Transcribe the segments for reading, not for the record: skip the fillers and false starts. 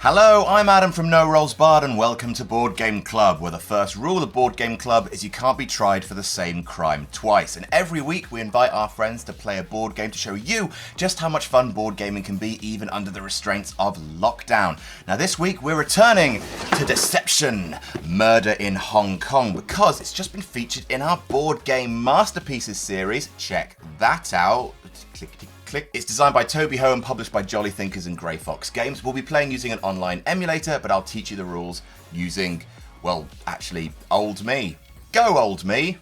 Hello, I'm Adam from No Rolls Barred and welcome to Board Game Club, where the first rule of Board Game Club is you can't be tried for the same crime twice. And every week we invite our friends to play a board game to show you just how much fun board gaming can be even under the restraints of lockdown. Now this week we're returning to Deception, Murder in Hong Kong, because it's just been featured in our Board Game Masterpieces series. Check that out. Click. It's designed by Toby Ho and published by Jolly Thinkers and Grey Fox Games. We'll be playing using an online emulator, but I'll teach you the rules using, well, actually, old me. Go, old me!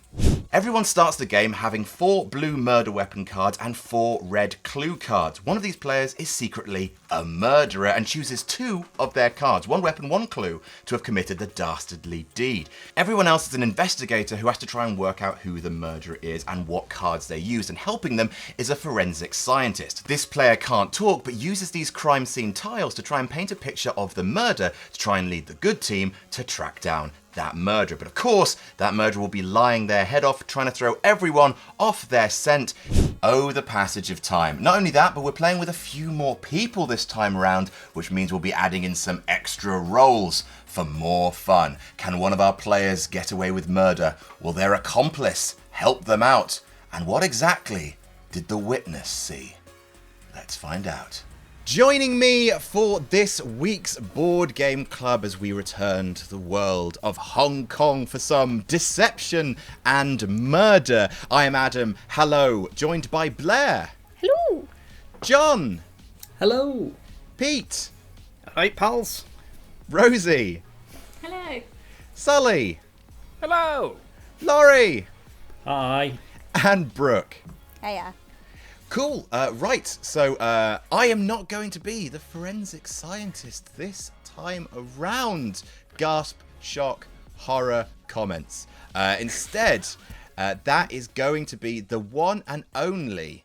Everyone starts the game having 4 blue murder weapon cards and 4 red clue cards. One of these players is secretly a murderer and chooses 2 of their cards, 1 weapon, 1 clue, to have committed the dastardly deed. Everyone else is an investigator who has to try and work out who the murderer is and what cards they used, and helping them is a forensic scientist. This player can't talk, but uses these crime scene tiles to try and paint a picture of the murder to try and lead the good team to track down that murderer. But of course, that murderer will be lying their head off, trying to throw everyone off their scent. Oh, the passage of time. Not only that, but we're playing with a few more people this time around, which means we'll be adding in some extra roles for more fun. Can one of our players get away with murder? Will their accomplice help them out? And what exactly did the witness see? Let's find out. Joining me for this week's Board Game Club as we return to the world of Hong Kong for some deception and murder. I am Adam. Hello. Joined by Blair. Hello. John. Hello. Pete. Hi, pals. Rosie. Hello. Sully. Hello. Laurie. Hi. And Brooke. Hiya. Cool. Right. So I am not going to be the forensic scientist this time around. Gasp, shock, horror, comments. Instead, that is going to be the one and only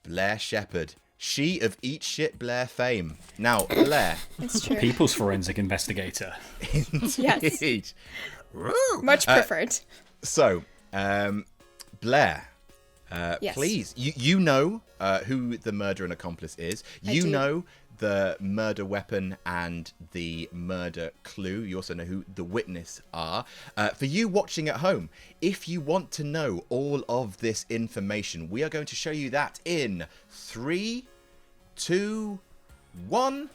Blair Shepherd. She of Eat Shit Blair fame. Now, Blair. It's true. People's forensic investigator. Indeed. Yes. Much preferred. So, Blair. Yes. Please, you know who the murderer and accomplice is. You do. know the murder weapon and the murder clue. You also know who the witness are. For you watching at home, if you want to know all of this information, we are going to show you that in 3, 2, 1.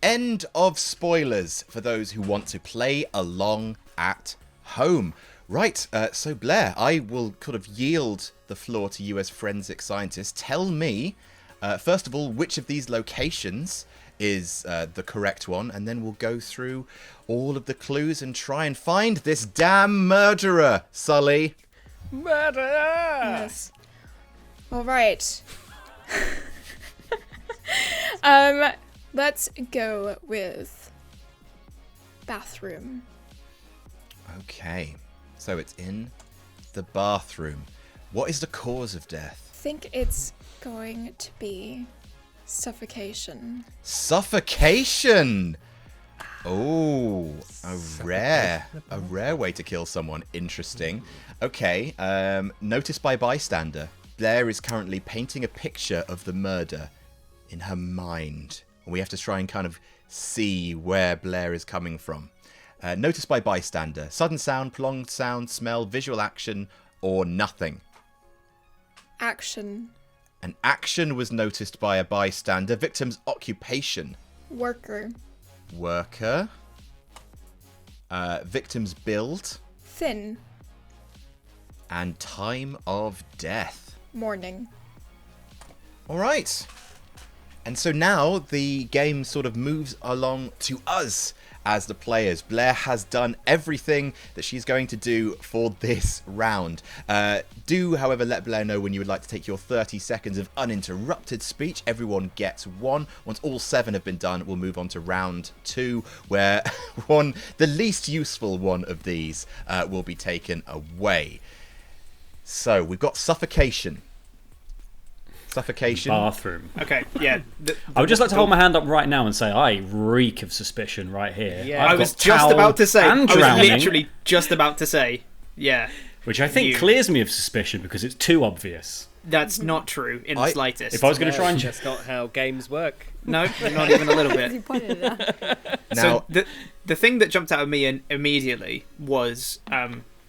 End of spoilers for those who want to play along at home. Right, so Blair, I will kind of yield the floor to you as forensic scientist. Tell me, first of all, which of these locations is the correct one, and then we'll go through all of the clues and try and find this damn murderer, Sully. Murder! Yes. All right. Let's go with bathroom. Okay, so it's in the bathroom. What is the cause of death? I think it's going to be suffocation. Suffocation! Oh, a rare way to kill someone. Interesting. Okay, noticed by bystander. Blair is currently painting a picture of the murder in her mind. We have to try and kind of see where Blair is coming from. Noticed by bystander. Sudden sound, prolonged sound, smell, visual action, or nothing. Action. An action was noticed by a bystander. Victim's occupation. Worker. Worker. Victim's build. Thin. And time of death. Morning. All right. And so now the game sort of moves along to us as the players. Blair has done everything that she's going to do for this round. Do, however, let Blair know when you would like to take your 30 seconds of uninterrupted speech. Everyone gets one. Once all 7 have been done, we'll move on to round 2, where the least useful one of these will be taken away. So we've got suffocation. Suffocation. Bathroom. Okay, yeah. I would just like to hold my hand up right now and say I reek of suspicion right here. Yeah, I've I was got just towel about to say. I and was drowning. literally just about to say. Yeah. Which I think clears me of suspicion because it's too obvious. That's not true in the slightest. If I was going to try and... That's not how games work. No, not even a little bit. You pointed it out. Now, So the thing that jumped out at me immediately was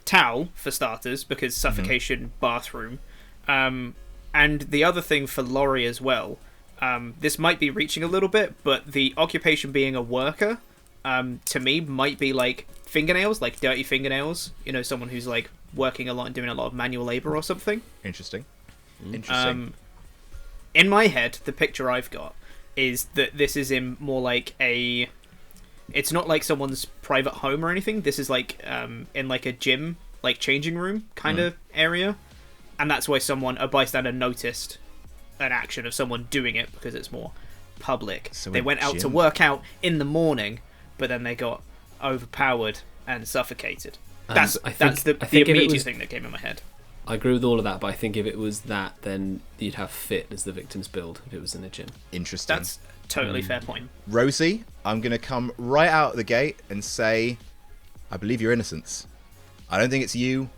towel, for starters, because suffocation, bathroom. And the other thing for Laurie as well, this might be reaching a little bit, but the occupation being a worker, to me, might be like fingernails, like dirty fingernails. You know, someone who's like working a lot and doing a lot of manual labor or something. interesting. In my head, the picture I've got is that this is in more like a... It's not like someone's private home or anything. This is like in like a gym, like changing room kind of area. And that's why a bystander noticed an action of someone doing it because it's more public. So they a went out to gym? work out in the morning, but then they got overpowered and suffocated. That's the immediate thing that came in my head. I agree with all of that, but I think if it was that, then you'd have fit as the victim's build if it was in a gym. Interesting. That's totally fair point. Rosie, I'm going to come right out the gate and say, I believe your innocence. I don't think it's you,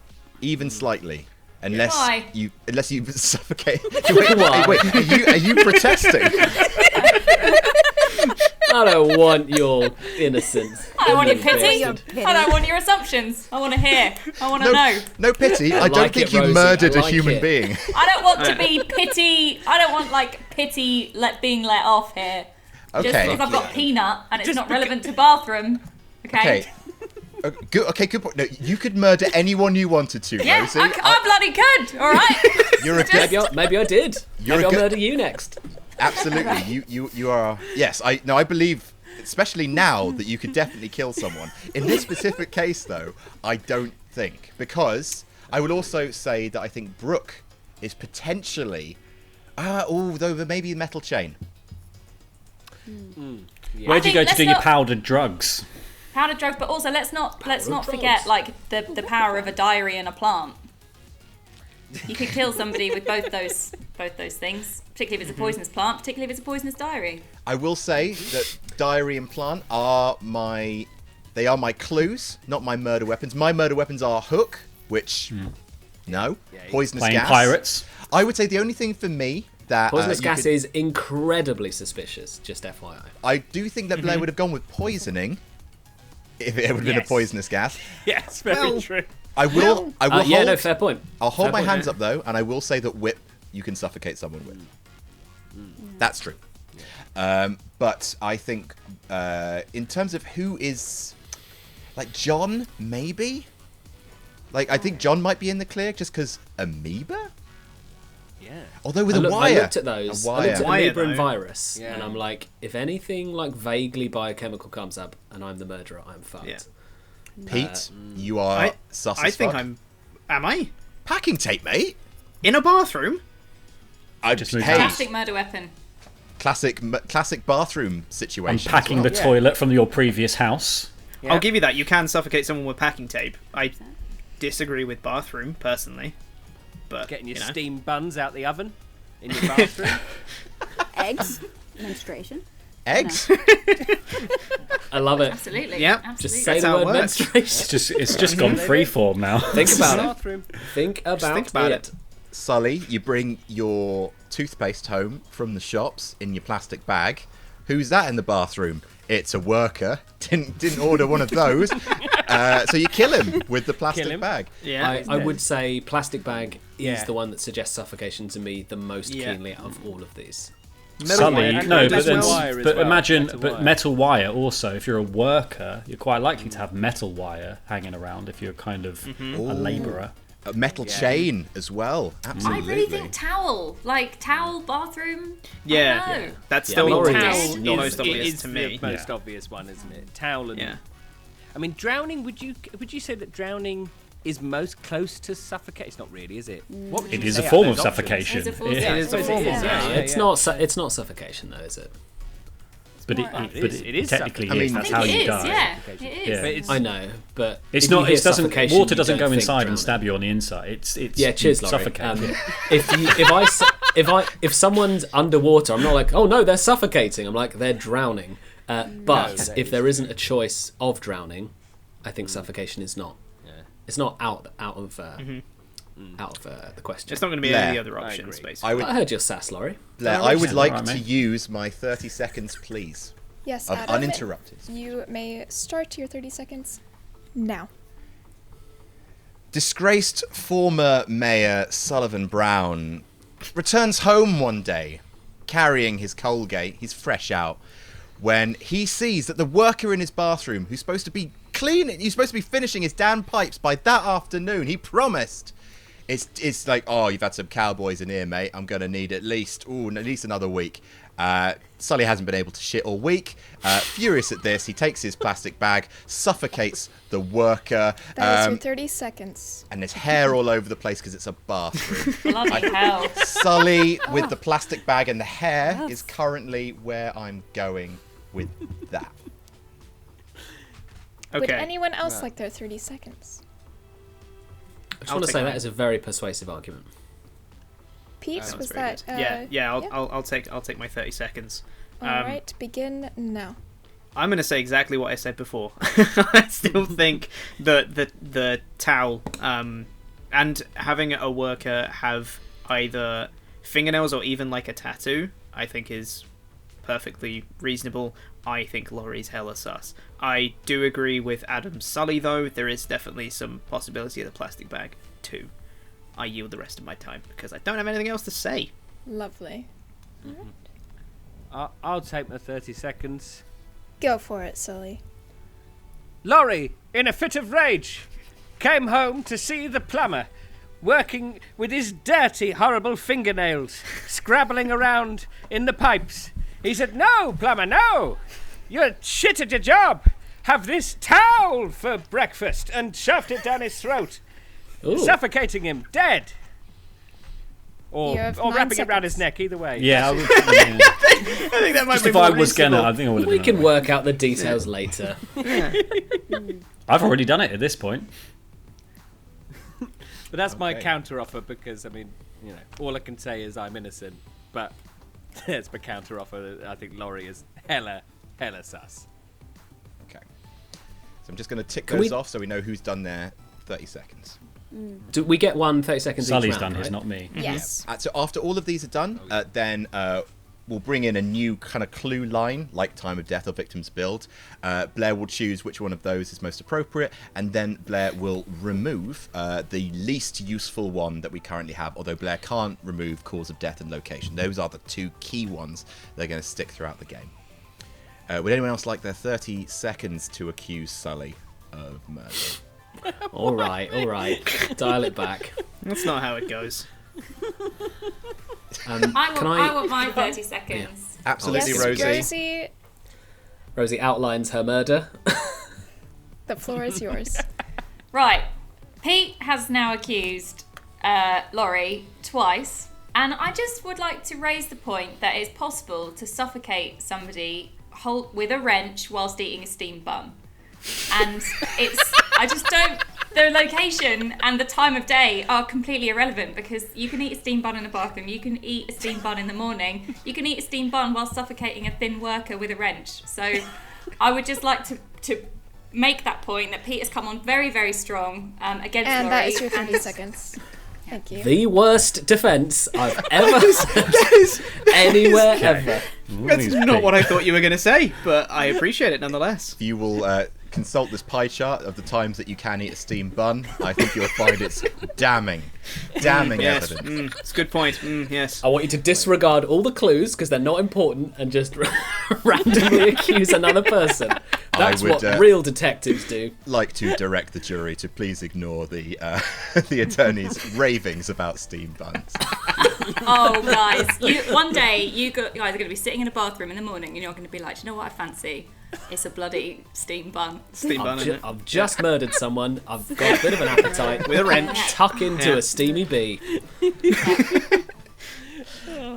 even slightly. Unless Why? you suffocate. Wait, are you protesting? I don't want your innocence. I don't want your being pity. wasted. I don't want your assumptions. I want to hear. I want to know. No pity. I don't like think it, you Rosie. murdered I a like human it. being. I don't want to be pity. I don't want pity being let off here. Just Okay. because I've got peanut and it's not relevant to bathroom. Okay. Good point. No, you could murder anyone you wanted to, Yeah, Rosie. I bloody could. All right. You're a good. Maybe I did. You're Maybe a I'll good- murder you next. Absolutely. You are. Yes. I believe, especially now, that you could definitely kill someone. In this specific case, though, I don't think, because I would also say that I think Brooke is potentially. Though maybe metal chain. Yeah. Where'd you go to let's do your not- powdered drugs? Powdered drugs, but also let's not drugs. forget the power of a diary and a plant. You could kill somebody with both those things, particularly if it's a poisonous plant, particularly if it's a poisonous diary. I will say that diary and plant are my clues, not my murder weapons. My murder weapons are hook, which poisonous Playing gas. pirates. I would say the only thing for me that Poisonous you gas could- is incredibly suspicious, just FYI. I do think that Blair would have gone with poisoning if it would have been a Yes. poisonous gas. Yes, very true. I will hold. Yeah, no, fair point. I'll hold Fair my point, hands yeah. up though, and I will say that whip you can suffocate someone with. That's true. But I think in terms of who is like John, maybe. Like I think John might be in the clear just because amoeba. Yeah. Although with I a wire. looked at those. A I looked at wire. amoeba and though. virus, Yeah. and I'm like, if anything like vaguely biochemical comes up, and I'm the murderer, I'm fucked. Yeah. Pete, you are sus I as think fuck. Am I? Packing tape, mate. In a bathroom? I just moved hey, Classic murder weapon. classic bathroom situation. Unpacking the toilet from your previous house. Yeah. I'll give you that. You can suffocate someone with packing tape. I disagree with bathroom, personally. But, Getting your you know. steamed buns out the oven in your bathroom. Eggs, menstruation. Eggs. I love it. Absolutely. Yep. Absolutely. Just say That's the how it word works. menstruation. It's just gone freeform now. Think about it. Bathroom. Think about it. Sully, you bring your toothpaste home from the shops in your plastic bag. Who's that in the bathroom? It's a worker. Didn't order one of those. So you kill him with the Kill plastic him. bag. Yeah. I would say plastic bag is Yeah. the one that suggests suffocation to me the most Yeah. keenly out of all of these. Sully, wire. no, And but metal then, wire as but well, imagine, metal but wire. metal wire also. If you're a worker, you're quite likely to have metal wire hanging around. If you're kind of a labourer, A metal chain as well. I Absolutely. really think towel, bathroom. Yeah. I don't know. That's Yeah, still Laurie the is towel not most obvious is to the me. most obvious one, isn't it? Towel and... Yeah. I mean, drowning, would you say that drowning is most close to suffocation? It's not really, is it? What would it you is a say out form those of options? suffocation. It's a form of Yeah. It is, yeah. It's not. It's not suffocation though, is it? But It is technically, I mean, is. I That's think how it you is. die. Yeah, it Yeah. is. But it's, I know, but It's if you not. hear It doesn't. suffocation, Water you doesn't don't go think inside and drowning. stab you on the inside. It's Yeah, cheers, you Laurie. suffocate. If someone's underwater, I'm not like, oh no, they're suffocating. I'm like, they're drowning. But that if is there isn't a choice of drowning, I think suffocation is not. It's not out of the question. It's not going to be Blair. any other options, agree. basically. I heard your sass, Laurie. Blair, I would like Alright, to mate. use my 30 seconds, please. Yes, Of Adam, uninterrupted. you may start your 30 seconds now. Disgraced former Mayor Sullivan Brown returns home one day, carrying his Colgate. He's fresh out when he sees that the worker in his bathroom, who's supposed to be cleaning, he's supposed to be finishing his damn pipes by that afternoon. He promised. It's like, oh, you've had some cowboys in here, mate. I'm gonna need at least another week. Sully hasn't been able to shit all week. Furious at this, he takes his plastic bag, suffocates the worker, That is your 30 seconds. and there's hair all over the place because it's a bathroom. Bloody hell. Sully with the plastic bag and the hair is currently where I'm going with that. Okay. Would anyone else like their 30 seconds? I just I'll want to take say mine. that is a very persuasive argument. Pete, That was very that? good. Yeah. I'll take my 30 seconds. All right, begin now. I'm going to say exactly what I said before. I still think that the towel and having a worker have either fingernails or even like a tattoo, I think is perfectly reasonable. I think Laurie's hella sus. I do agree with Adam Sully, though. There is definitely some possibility of the plastic bag, too. I yield the rest of my time because I don't have anything else to say. Lovely. I'll take my 30 seconds. Go for it, Sully. Laurie, in a fit of rage, came home to see the plumber working with his dirty, horrible fingernails, scrabbling around in the pipes. He said, "No, plumber, no! You're shit at your job! Have this towel for breakfast!" and shoved it down his throat, Ooh. suffocating him dead. You have Or 9 wrapping it around his seconds. neck, either way. Yeah, I think that might just be if I more was gonna, I reasonable. think I would have We done can it. work out the details later. I've already done it at this point. But that's my Okay. counter offer because, I mean, all I can say is I'm innocent. But that's my counter offer. I think Laurie is hella sus. Okay. So I'm just going to tick Can those we- off so we know who's done their 30 seconds. Do we get 30 seconds Sully's each round, done his, right? not me. Yes. So after all of these are done, then we'll bring in a new kind of clue line, like time of death or victim's build. Blair will choose which one of those is most appropriate, and then Blair will remove the least useful one that we currently have, although Blair can't remove cause of death and location. Those are the two key ones that are going to stick throughout the game. Would anyone else like their 30 seconds to accuse Sully of murder? All right. Dial it back. That's not how it goes. I want my 30 seconds. Absolutely, Yes, Rosie. Rosie, Rosie outlines her murder. the floor is yours. Right. Pete has now accused Laurie twice, and I just would like to raise the point that it's possible to suffocate somebody with a wrench whilst eating a steamed bun. And I just don't, the location and the time of day are completely irrelevant because you can eat a steamed bun in the bathroom, you can eat a steamed bun in the morning, you can eat a steamed bun while suffocating a thin worker with a wrench. So I would just like to make that point that Pete has come on very, very strong against And Laurie. that is your 30 seconds. Thank you. The worst defence I've ever heard anywhere ever. That's not what I thought you were going to say, but I appreciate it nonetheless. If you will consult this pie chart of the times that you can eat a steamed bun, I think you'll find it's damning Yes, evidence. it's a good point. Yes. I want you to disregard all the clues because they're not important and just randomly accuse another person. That's would, what real detectives do. Like to direct the jury to please ignore the the attorney's ravings about steamed buns. Oh, guys, one day you guys are going to be sitting in a bathroom in the morning and you're going to be like, do you know what I fancy? It's a bloody steamed bun. Steam bun, isn't it? I've just murdered someone. I've got a bit of an appetite. With a wrench. Tuck into Yeah. a steamy bee.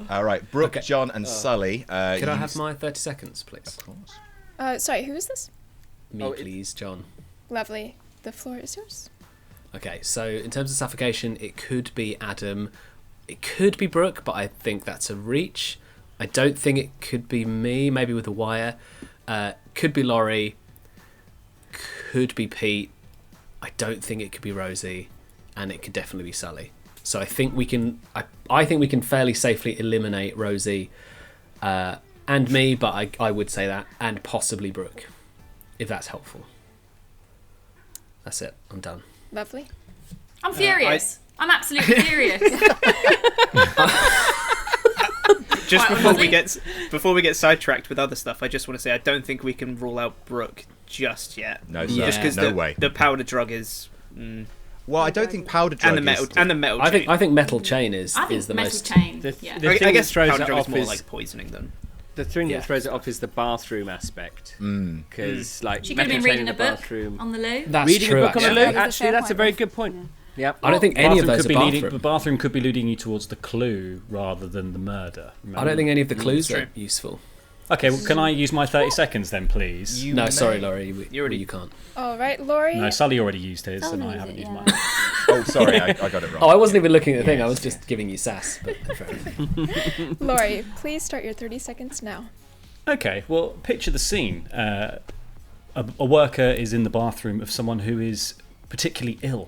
All right, Brooke, Okay. John, and Sully. Could I have my 30 seconds, please? Of course. Sorry, who is this? Me, please, John. Lovely. The floor is yours. Okay, so in terms of suffocation, it could be Adam. It could be Brooke, but I think that's a reach. I don't think it could be me, maybe with a wire. Could be Laurie. Could be Pete. I don't think it could be Rosie, and it could definitely be Sully. So I think we can. I think we can fairly safely eliminate Rosie and me, but I would say that, and possibly Brooke, if that's helpful. That's it. I'm done. Lovely. I'm furious. I'm absolutely furious. Just before we get sidetracked with other stuff, I just want to say I don't think we can rule out Brooke just yet. No, sir. Just because No way. the powder drug is. Well, I don't think powder drug And the metal. I chain. think metal chain is I think the metal most. chain. The Yeah. thing I guess that throws powder it drug is off more is like poisoning than. the thing Yeah. that throws it off is the bathroom aspect. Because like She could have metal been chain reading in a the book bathroom. on the loo. That's Reading true. a book on the actually. loo. That is a Actually, fair that's a point. very good point. Yep. I don't think any of those could are be leading, bathroom. the bathroom could be leading you towards the clue rather than the murder. I don't think any of the clues true. are useful. Okay, well, can I use my 30 seconds then, please? No, sorry, Laurie. You can't. All right, Laurie. No, Laurie already used his, Oh, and no, I use haven't it, used yeah. mine. Oh, sorry, I got it wrong. Oh, I wasn't even looking at the thing. I was just giving you sass. But fair enough. Laurie, please start your 30 seconds now. Okay, well, picture the scene. A worker is in the bathroom of someone who is particularly ill,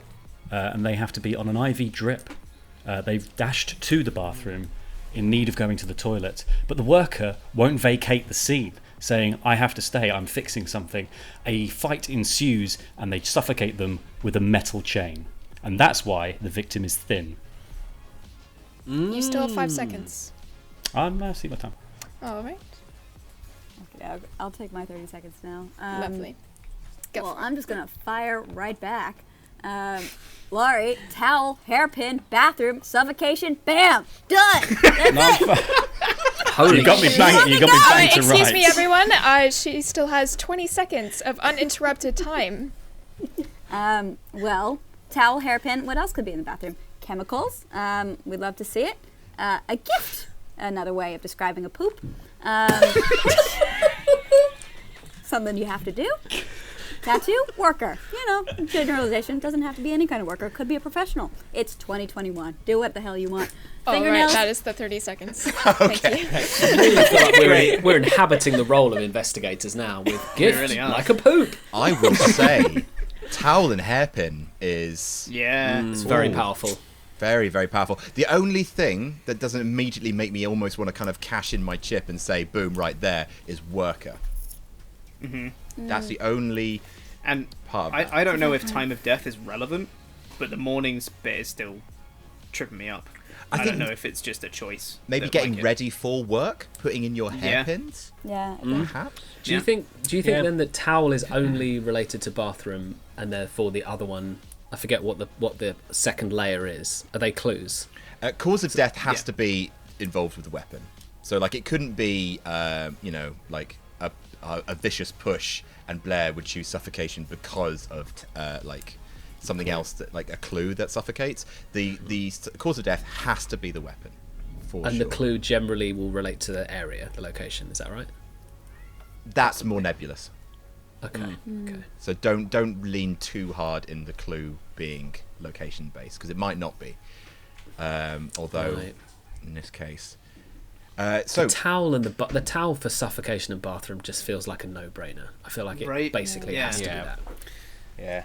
and they have to be on an IV drip. They've dashed to the bathroom in need of going to the toilet, but the worker won't vacate the scene, saying, I have to stay, I'm fixing something. A fight ensues, and they suffocate them with a metal chain. And that's why the victim is thin. You still have 5 seconds. I'm see my time. All right. Okay, I'll take my 30 seconds now. Lovely. Go Well, for it. I'm just going to fire right back. Laurie, towel, hairpin, bathroom, suffocation, bam! Done! That's it! Holy You got me shit. bang. You got me bang to Excuse right. me, everyone. She still has 20 seconds of uninterrupted time. Well, towel, hairpin, what else could be in the bathroom? Chemicals, we'd love to see it. A gift, another way of describing a poop. Something you have to do. Tattoo, worker. You know, generalization, doesn't have to be any kind of worker. Could be a professional. It's 2021. Do what the hell you want. All right, Fingernails. that is the 30 seconds. Thank you. I really feel like we're inhabiting the role of investigators now with gift really are. like a poop. I will say, towel and hairpin is Yeah. It's very Ooh. powerful. very, very powerful. The only thing that doesn't immediately make me almost want to kind of cash in my chip and say, boom, right there, is worker. That's the only And part of that. I don't know if time of death is relevant, but the mornings bit is still tripping me up. I think don't know if it's just a choice. Maybe that, getting like, ready for work, putting in your Yeah. hairpins, Yeah. perhaps. Do you Yeah. think Yeah. then that towel is only related to bathroom, and therefore the other one, I forget what the second layer is. Are they clues? Cause of death has yeah. to be involved with the weapon. So, like, it couldn't be, like a vicious push, and Blair would choose suffocation because of like something else that, like, a clue that suffocates. The cause of death has to be the weapon. For And sure. the clue generally will relate to the area, the location. Is that right? That's more nebulous. Okay. Okay. So don't lean too hard in the clue being location based, because it might not be. Although Right. in this case, so The towel and the towel for suffocation and bathroom just feels like a no-brainer. I feel like it Right. basically Yeah. has to Yeah. be that. Yeah.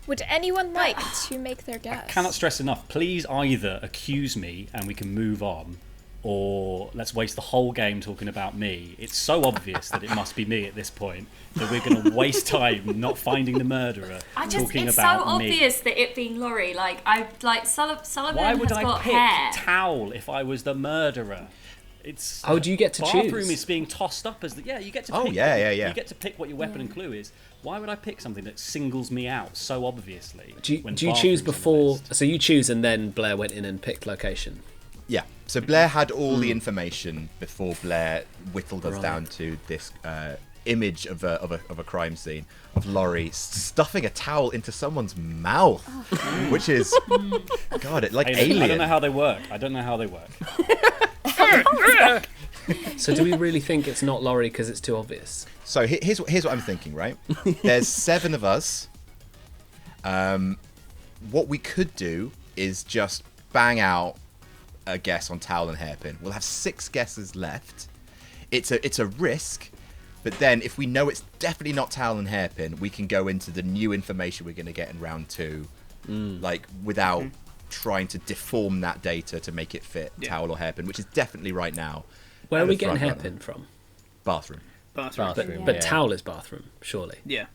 Would anyone like to make their guess? Cannot stress enough. Please either accuse me and we can move on, or let's waste the whole game talking about me. It's so obvious that it must be me at this point that we're going to waste time not finding the murderer talking It's about so me. obvious that it being Laurie. Like Sullivan Why would has I got pick hair. towel if I was the murderer? It's Oh, do you get to bathroom choose? is being tossed up as the you get to Oh, pick yeah. You get to pick what your weapon and clue is. Why would I pick something that singles me out so obviously? Do when you choose bathrooms on the before? list? So you choose, and then Blair went in and picked location. yeah. So Blair had all the information before Blair whittled us down to this image of a crime scene of Laurie stuffing a towel into someone's mouth, which is God, it like Hey, alien. I don't know how they work. So do we really think it's not Laurie because it's too obvious? So here's what I'm thinking, right? There's 7 of us. What we could do is just bang out a guess on towel and hairpin. We'll have 6 guesses left. It's a risk, But then, if we know it's definitely not towel and hairpin, we can go into the new information we're going to get in round 2, like without trying to deform that data to make it fit towel or hairpin, which is definitely right now. Where are we getting hairpin from? Bathroom. But towel is bathroom, surely. Yeah.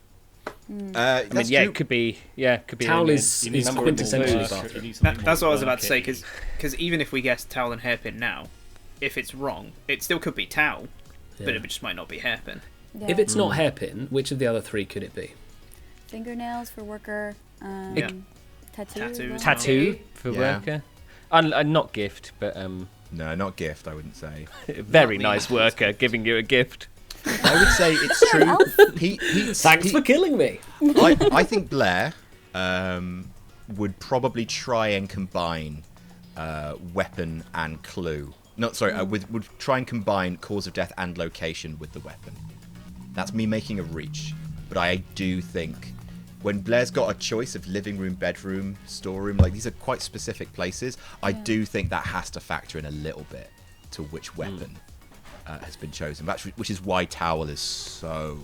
I mean, yeah, it could be. Yeah, could be. Towel only is number of quintessentially balls. bathroom. That's what I was about to say, because even if we guess towel and hairpin now, if it's wrong, it still could be towel, but it just might not be hairpin. Yeah. If it's not hairpin, which of the other 3 could it be? Fingernails for worker. Tattoo. Tattoos. Tattoo for worker. And not gift, but No, not gift, I wouldn't say. very nice worker giving you a gift. I would say it's true. Thanks for killing me. I think Blair would probably try and combine weapon and clue. Would try and combine cause of death and location with the weapon. That's me making a reach. But I do think when Blair's got a choice of living room, bedroom, storeroom, like these are quite specific places, I do think that has to factor in a little bit to which weapon has been chosen. Which is why towel is so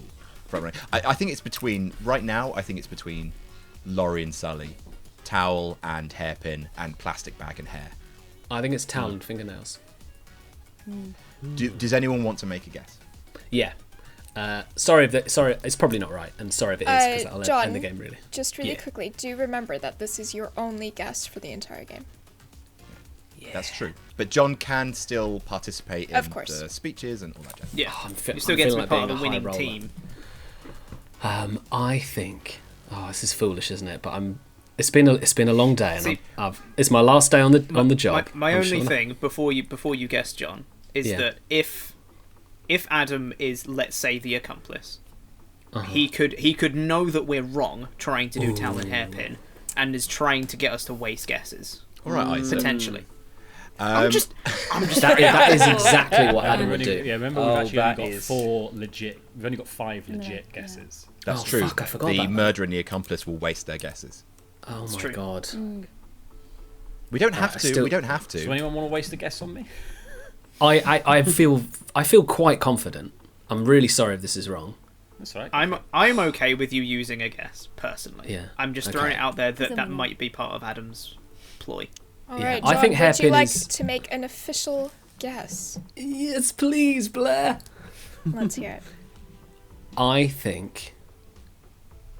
front running. I think it's between, right now, I think it's between Laurie and Sully, towel and hairpin, and plastic bag and hair. I think it's towel and fingernails. Does anyone want to make a guess? Yeah. Sorry, it's probably not right, and sorry if it is, because that'll John, end the game, really. Just really quickly, do remember that this is your only guess for the entire game. Yeah. That's true. But John can still participate in the speeches and all that jazz. Yeah, you still I'm get to feeling be like part of being the a winning high team. I think... Oh, this is foolish, isn't it? But it's been a long day, and it's my last day on the job. My only thing before you guess, John, is that if Adam is, let's say, the accomplice, he could know that we're wrong trying to do towel and hairpin, and is trying to get us to waste guesses. All right, Isaac. Potentially. I'm just that is exactly what Adam would do. Yeah, remember we've actually only got 4 legit. We've only got 5 legit guesses. That's true. Fuck, I forgot the about that. murderer and the accomplice will waste their guesses. Oh my god. We don't have to. We don't have Does to. anyone want to waste a guess on me? I feel quite confident. I'm really sorry if this is wrong. That's right. I'm okay with you using a guess personally. Yeah. I'm just throwing it out there that might be part of Adam's ploy. All right, I John, think would hairpin you like is- to make an official guess? Yes, please, Blair. Let's hear it. I think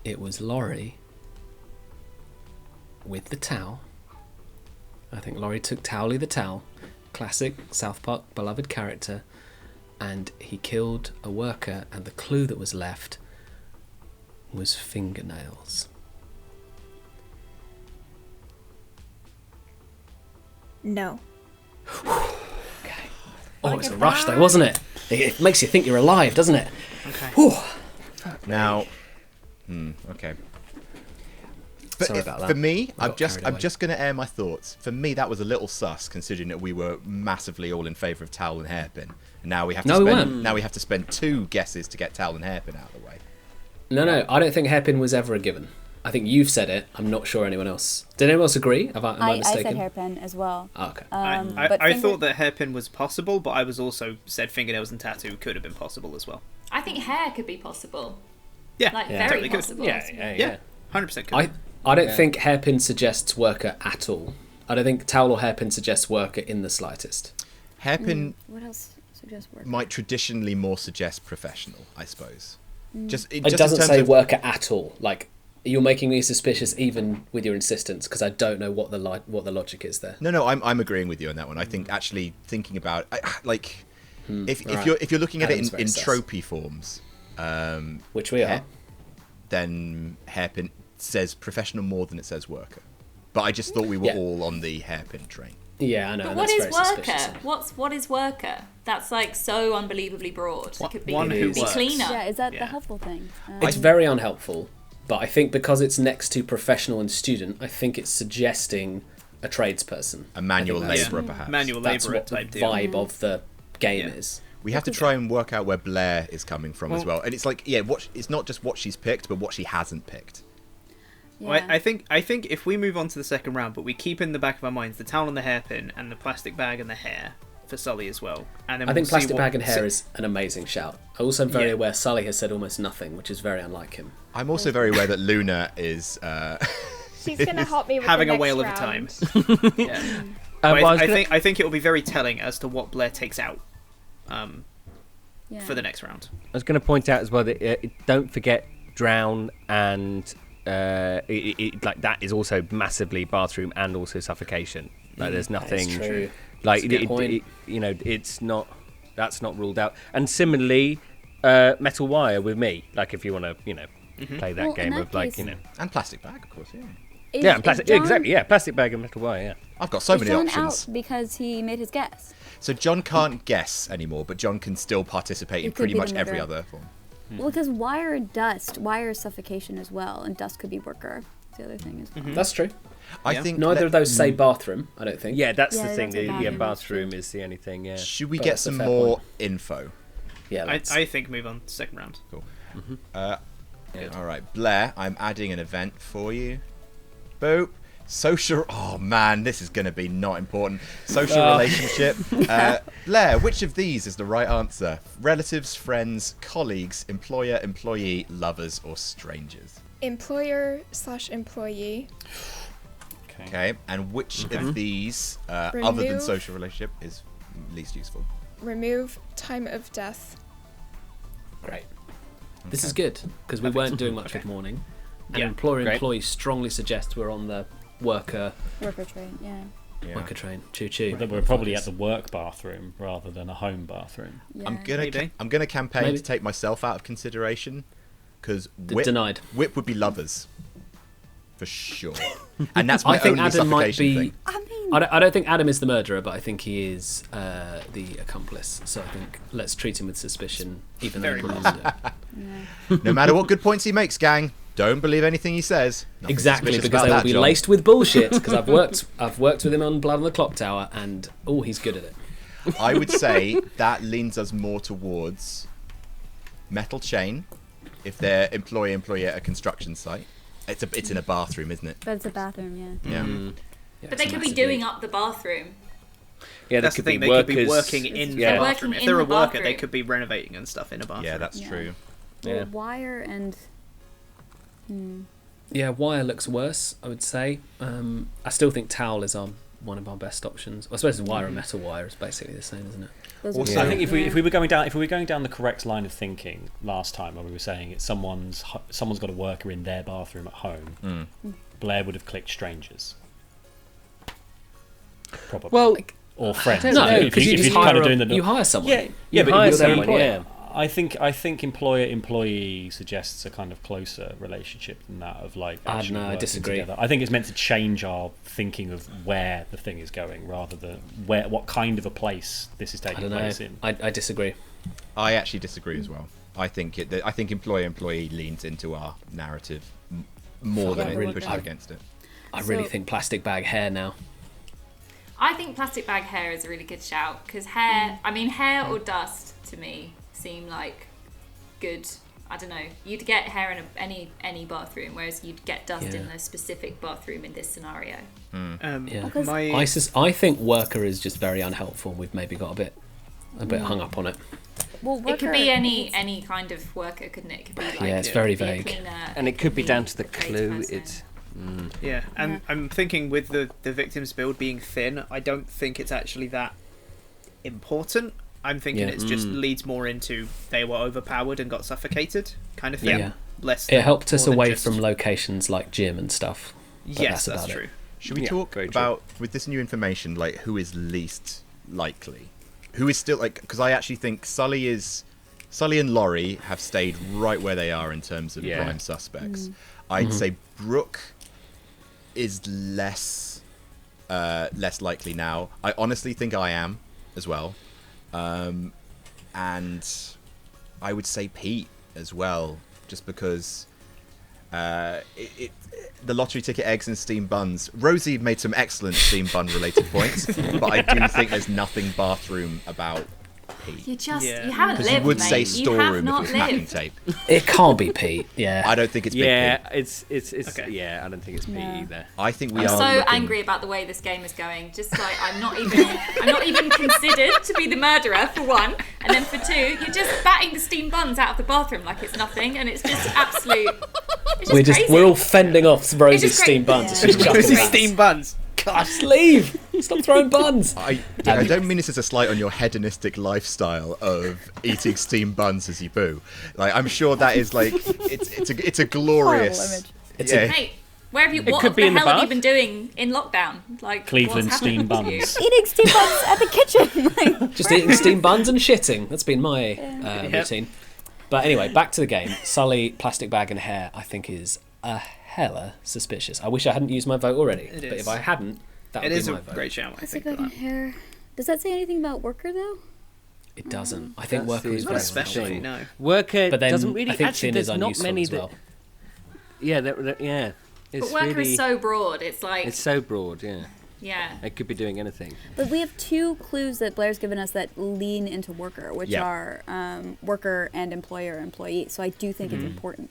it was Laurie with the towel. I think Laurie took Towley the towel, classic South Park beloved character, and he killed a worker, and the clue that was left was fingernails. No. Okay. Oh, it's a rush though, wasn't it? It makes you think you're alive, doesn't it? Okay. Whew. Now, okay. But Sorry about that. For me, I I'm got carried away. just going to air my thoughts. For me, that was a little sus, considering that we were massively all in favour of towel and hairpin. And now we have to No, we spend weren't. now we have to spend 2 guesses to get towel and hairpin out of the way. No, I don't think hairpin was ever a given. I think you've said it. I'm not sure anyone else. Did anyone else agree? Am I I mistaken? said hairpin as well. Oh, okay. I thought that hairpin was possible, but I was also said fingernails and tattoo could have been possible as well. I think hair could be possible. Yeah, Like, Yeah. very totally could. possible. Yeah, 100% could. I don't think hairpin suggests worker at all. I don't think towel or hairpin suggests worker in the slightest. Hairpin What else suggests work? might traditionally more suggest professional, I suppose. It doesn't say worker at all. Like, you're making me suspicious even with your insistence, because I don't know what the logic is there. No, I'm agreeing with you on that one. I think actually thinking about if Right. you're looking at Adam's it very in sus. tropey forms, Which we are. then hairpin says professional more than it says worker. But I just thought we were all on the hairpin train. Yeah, I know. But and what that's is very suspicious. worker? What is worker? That's like so unbelievably broad. It could be, One who be works. cleaner. Yeah, is that Yeah. the helpful thing? It's very unhelpful, but I think because it's next to professional and student, I think it's suggesting a tradesperson. A manual I think that's- labourer, perhaps. Manual That's labourer what the type deal. vibe of the game Yeah. is. We have to try and work out where Blair is coming from as Well- well. And it's like, it's not just what she's picked, but what she hasn't picked. Yeah. Well, I think if we move on to the second round, but we keep in the back of our minds the towel and the hairpin and the plastic bag and the hair, for Sully as well. And then I think we'll see plastic what- bag and hair is an amazing shout. I'm also very aware Sully has said almost nothing, which is very unlike him. I'm also very aware that Luna is She's gonna help me with having the a whale of a next time. round. Yeah. Well, But I was I gonna- think it will be very telling as to what Blair takes out Yeah. for the next round. I was going to point out as well that don't forget drown and like that is also massively bathroom and also suffocation. Like there's nothing That is true. like That's a good point. it's not that's not ruled out. And similarly, metal wire with me. Like if you want to play that Well, in game that of like case- and plastic bag, of course. Yeah, Is- yeah, and is plastic John- exactly plastic bag and metal wire. Yeah. I've got so is many John options. out because he made his guess? So John can't guess anymore, but John can still participate in It could pretty be much the every murderer. other form. Well, because wire and dust, wire is suffocation as well, and dust could be worker. That's the other thing as well. That's true. I Yeah. think Neither of those say bathroom, I don't think. Yeah, that's Yeah, the thing. that's a bathroom, that's Bathroom is the only thing. Yeah. Should we But get that's a some fair more point. info? Yeah, let's- I think move on to second round. Cool. All right, Blair, I'm adding an event for you. Boop. Social. Oh man, this is going to be not important. Social relationship. Blair, which of these is the right answer? Relatives, friends, colleagues, employer, employee, lovers, or strangers? Employer/employee. Okay, and which of these, other than Remove. social relationship, is least useful? Remove time of death. Great. This is good, because we weren't doing much with morning. And Yeah, employee strongly suggests we're on the worker train, yeah. worker train. Choo-choo. That we're probably at the work bathroom rather than a home bathroom. Yeah. I'm Maybe. gonna campaign Maybe. to take myself out of consideration, because Denied. Whip would be lovers, for sure, and that's I my think only Adam might suffocation be. thing. I mean, I don't think Adam is the murderer, but I think he is the accomplice. So I think let's treat him with suspicion, even though he Very belongs to it. No matter what good points he makes, gang, don't believe anything he says. Nothing Exactly, suspicious because about they will that, be John. laced with bullshit. Because I've worked with him on Blood on the Clock Tower, and he's good at it. I would say that leans us more towards metal chain, if they're employee at a construction site. It's in a bathroom, isn't it? but it's a bathroom, yeah. Yeah. Yeah, But they it's a could be massive doing lead. up the bathroom. Yeah, That's the thing. They could be working in the Yeah. bathroom. Working If in they're a the worker, they bathroom. could be renovating and stuff in a bathroom. Yeah, that's Yeah. true. Well, Yeah. wire and Yeah, wire looks worse, I would say. I still think towel is one of our best options. I suppose wire and metal wire is basically the same, isn't it? those Also- are I think if we yeah. were going down the correct line of thinking last time, where we were saying it's someone's got a worker in their bathroom at home, Blair would have clicked strangers. Probably. Well, or friends. No, if because you just kind hire of doing the you hire someone. yeah, you but hire you're their someone, employer. yeah. I think employer-employee suggests a kind of closer relationship than that of like actually no, I working disagree. together. I think it's meant to change our thinking of where the thing is going rather than what kind of a place this is I taking don't know. place in. I disagree. I actually disagree as well. I think employee leans into our narrative more than Yeah, it really pushes does. against it. I really So- think plastic bag hair now. I think plastic bag hair is a really good shout because hair or dust to me seem like good. I don't know. You'd get hair in any bathroom, whereas you'd get dust in Yeah. a specific bathroom in this scenario. Yeah. Because- I think worker is just very unhelpful. We've maybe got a bit hung up on it. well, It could worker be needs- any kind of worker, couldn't it? It could be like Yeah, it's very be a vague. cleaner, and it could be down to the tradesperson. clue. It's Yeah, and I'm thinking with the victim's build being thin, I don't think it's actually that important. I'm thinking Yeah. it's just leads more into they were overpowered and got suffocated kind of thing. Yeah. Less. It helped us more than away just- from locations like gym and stuff. but Yes, that's that's about it. true. Should we Yeah, talk very true. about, with this new information, like who is least likely? Who is still, like, because I actually think Sully and Laurie have stayed right where they are in terms of Yeah. prime suspects. I'd say Brooke is less likely now. I honestly think I am as well. And I would say Pete as well, just because the lottery ticket eggs and steamed buns. Rosie made some excellent steamed bun related points, but I do think there's nothing bathroom about Pete. You just Yeah. you haven't Because lived, you would mate. say You have storeroom if it not was packing lived. tape. It can't be Pete. Yeah. I don't think it's Big Yeah, Pete. it's Okay. yeah. I don't think it's me No. either. I think we I'm are so looking... angry about the way this game is going. Just like I'm not even considered to be the murderer for one, and then for two, you're just batting the steam buns out of the bathroom like it's nothing, and it's just absolute. It's just crazy. We're all fending off Rosie's just steam great. buns. Yeah. It's just chucking Rosie's them out. steam buns. Just leave. Stop throwing buns. I don't mean this as a slight on your hedonistic lifestyle of eating steamed buns as you poo. Like, I'm sure that is like it's a glorious. Horrible image. It's yeah. a- Hey, where have you? It What could be the in the hell have you bath. been doing in lockdown? Like Cleveland what's steam happened to you? buns. Eating steam buns at the kitchen. Like, Just eating steam buns and shitting. That's been my routine. But anyway, back to the game. Sully, plastic bag and hair, I think is a hella suspicious. I wish I hadn't used my vote already. It But is. if I hadn't, that would It be is a my vote. great shout, I plastic think. bag For and that. hair. Does that say anything about worker though? It doesn't. I think That's worker is the- Not very especially, much. no. Worker But then doesn't really I think actually. thin There's is not unuseful many as well. Yeah. It's But worker really, is so broad. It's like It's so broad. Yeah, yeah. it could be doing anything. But we have two clues that Blair's given us that lean into worker, which Yeah. are worker and employee. So I do think it's important.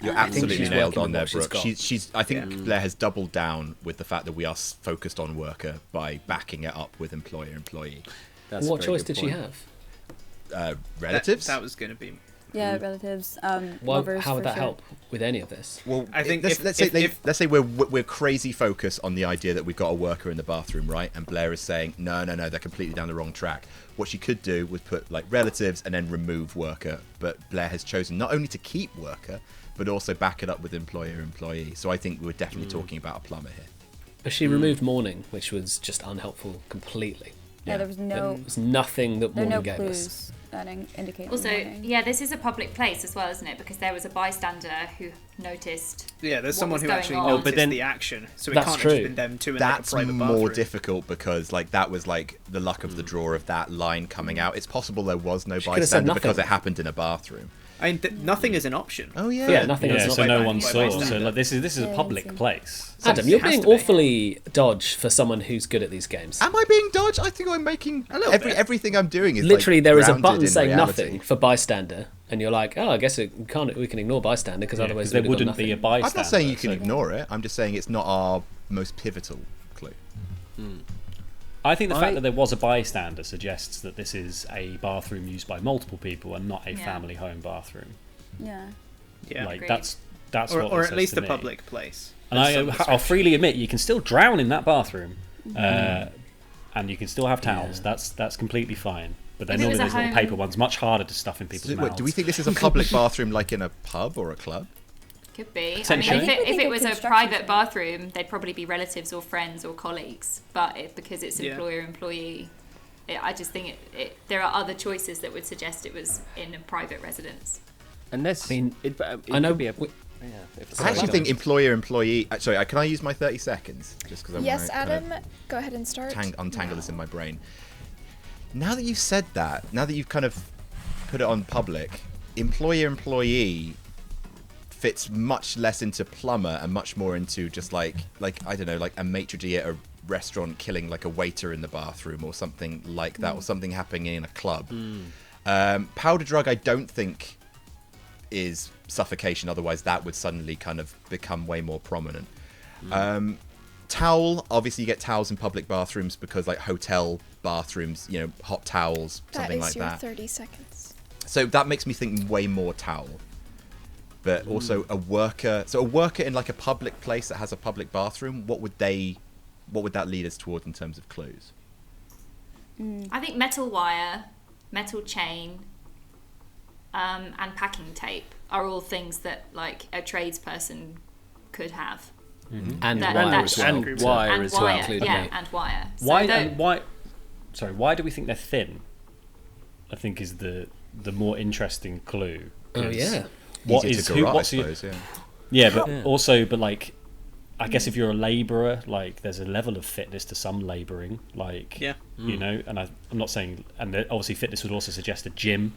You're I think absolutely she's nailed working on with there, what she's Brooke. got. She's. I think Blair has doubled down with the fact that we are focused on worker by backing it up with employee. That's a What very choice good did she point. have? Relatives. That was going to be. Yeah, relatives, Well, lovers. how would for that sure. help with any of this? Well, I think let's say we're crazy focused on the idea that we've got a worker in the bathroom, right? And Blair is saying no, they're completely down the wrong track. What she could do was put like relatives and then remove worker, but Blair has chosen not only to keep worker, but also back it up with employee. So I think we're definitely talking about a plumber here. But she removed mourning, which was just unhelpful completely. Yeah, there was no, There was nothing that there are mourning no gave us. clues that indicate. Also, warning. yeah, this is a public place as well, isn't it? Because there was a bystander who noticed. Yeah, there's what someone was who going actually on. Oh, noticed but then- the action, so it That's can't true. have just been them two in like a That's private more bathroom. difficult because like that was like the luck of the draw of that line coming out. It's possible there was no She could have said bystander nothing. because it happened in a bathroom. I mean, nothing is an option. Oh yeah. Yeah, nothing Yeah, else. so by no by- one by saw. So bystander. like, this is a Yeah, public it's- place. Adam, It you're has being to be. awfully dodge for someone who's good at these games. Am I being dodged? I think I'm making A little bit. everything I'm doing is Literally, like, there is a grounded button in saying reality. nothing for bystander, and you're like, oh, I guess we can ignore bystander because Yeah, otherwise 'cause there we'd have got wouldn't be a nothing. bystander. I'm not saying you can so- ignore it. I'm just saying it's not our most pivotal clue. I think the I- fact that there was a bystander suggests that this is a bathroom used by multiple people and not a Yeah. family home bathroom. Yeah. Yeah, Like Agreed. that's what or it at says least to a me. public place. And Of some I'll description. freely admit you can still drown in that bathroom, and you can still have towels. That's completely fine. But then If it was normally a those little home- paper ones much harder to stuff in people's So, mouths. wait, do we think this is a public bathroom like in a pub or a club? Could be. I mean, Potentially. if I think it it's was a instructions private for that. bathroom, they'd probably be relatives or friends or colleagues. But because it's Yeah. employer-employee, I just think there are other choices that would suggest it was in a private residence. Unless I mean, it I know. could be a, we- yeah, if it's I actually allowed. think employee. Sorry, can I use my 30 seconds? Just because I Yes, want to Adam, go ahead and start. untangle this in my brain. Now that you've said that, now that you've kind of put it on public, employee fits much less into plumber and much more into just like I don't know, like a maitre d' at a restaurant killing like a waiter in the bathroom or something like that, or something happening in a club. Powder drug, I don't think is suffocation. Otherwise, that would suddenly kind of become way more prominent. Towel, obviously, you get towels in public bathrooms because like hotel bathrooms, you know, hot towels, That something is like your that. 30 seconds. So that makes me think way more towel. But also a worker. So a worker in like a public place that has a public bathroom. What would that lead us toward in terms of clues? I think metal wire, metal chain, and packing tape are all things that like a tradesperson could have. and That- wire that- as well. and to- wire And as well, wire, including yeah, me. and wire. So Why? tho- And why? Sorry, why do we think they're thin? I think is the more interesting clue. Oh 'cause yeah. What Easier is to who? garage, What's I your, suppose, yeah, but also, but like, I guess if you're a labourer, like, there's a level of fitness to some labouring, like, Yeah. you know. And I'm not saying, and obviously, fitness would also suggest a gym.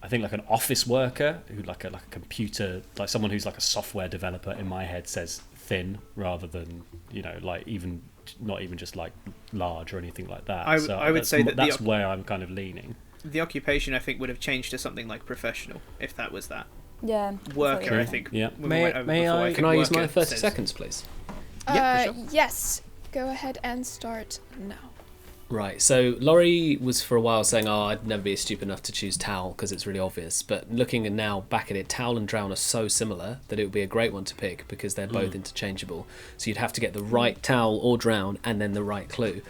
I think like an office worker who like a computer, like someone who's like a software developer in my head says thin rather than, you know, like not even just like large or anything like that. I would say that's where I'm kind of leaning. The occupation, I think, would have changed to something like professional, if that was that. Yeah. Worker, I think. Yeah. When we went over before, I think Can I use my worker 30 says- seconds, please? Yeah, for sure. Yes. Go ahead and start now. Right, so Laurie was for a while saying, I'd never be stupid enough to choose Towel because it's really obvious. But looking now back at it, Towel and Drown are so similar that it would be a great one to pick because they're both interchangeable. So you'd have to get the right Towel or Drown and then the right clue.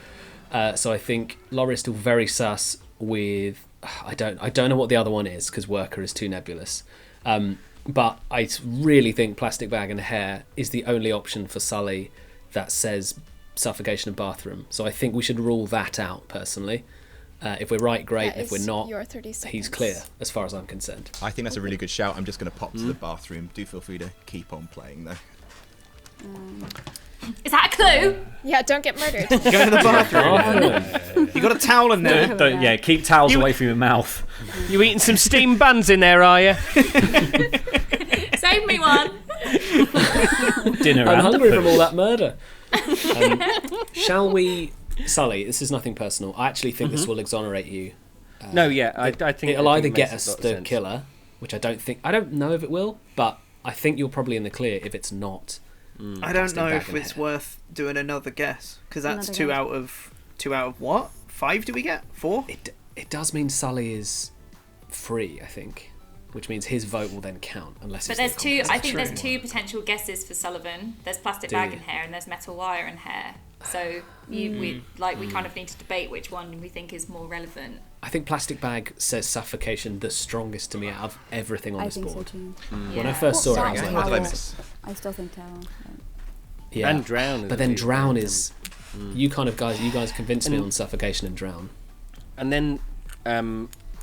So I think Laurie's still very sus with... I don't know what the other one is because Worker is too nebulous. But I really think Plastic Bag and Hair is the only option for Sully that says suffocation and bathroom. So I think we should rule that out, personally. If we're right, great. That If we're is not, your 30 he's seconds. clear, as far as I'm concerned. I think that's a really good shout. I'm just going to pop to the bathroom. Do feel free to keep on playing, though. Is that a clue? Yeah, don't get murdered. Go to the bathroom. You got a towel in there. Yeah, keep towels away from your mouth. You eating some steamed buns in there, are you? Save me one. Dinner I'm and hungry the from food. all that murder. Shall we... Sully, this is nothing personal. I actually think this will exonerate you. No, yeah, I think It'll I either think it get makes us a lot of the sense. killer, which I don't know if it will, but I think you're probably in the clear if it's not. I don't know Bag if and it's Hair. worth doing another guess because that's Another two guess. out of what? 5? Do we get 4? It does mean Sully is free, I think, which means his vote will then count unless. But it's there's the two. I think there's competition two one. potential guesses for Sullivan. There's plastic Do bag you? and hair, and there's metal wire and hair. So we kind of need to debate which one we think is more relevant. I think Plastic Bag says suffocation the strongest to me out of everything on I this think board. so too. When I Yeah. first saw it, I Well, was sorry, like, What did I Towel. miss? I still think Towel. yeah. And Drown. But then Drown is. You guys convinced me And- on suffocation and Drown. And then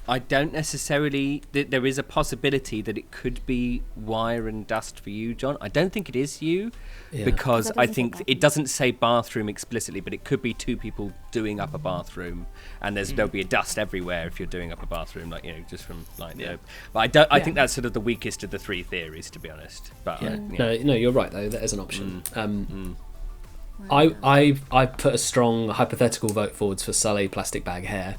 I don't necessarily... There is a possibility that it could be wire and dust for you, John. I don't think it is you, Yeah. because That I doesn't say think bathroom. it doesn't say bathroom explicitly, but it could be two people doing up a bathroom, and there'll be a dust everywhere if you're doing up a bathroom, like, you know, just from like. Yeah. But I think that's sort of the weakest of the three theories, to be honest. But Yeah. yeah. No, you're right though. That is an option. I put a strong hypothetical vote forwards for Sully Plastic Bag Hair.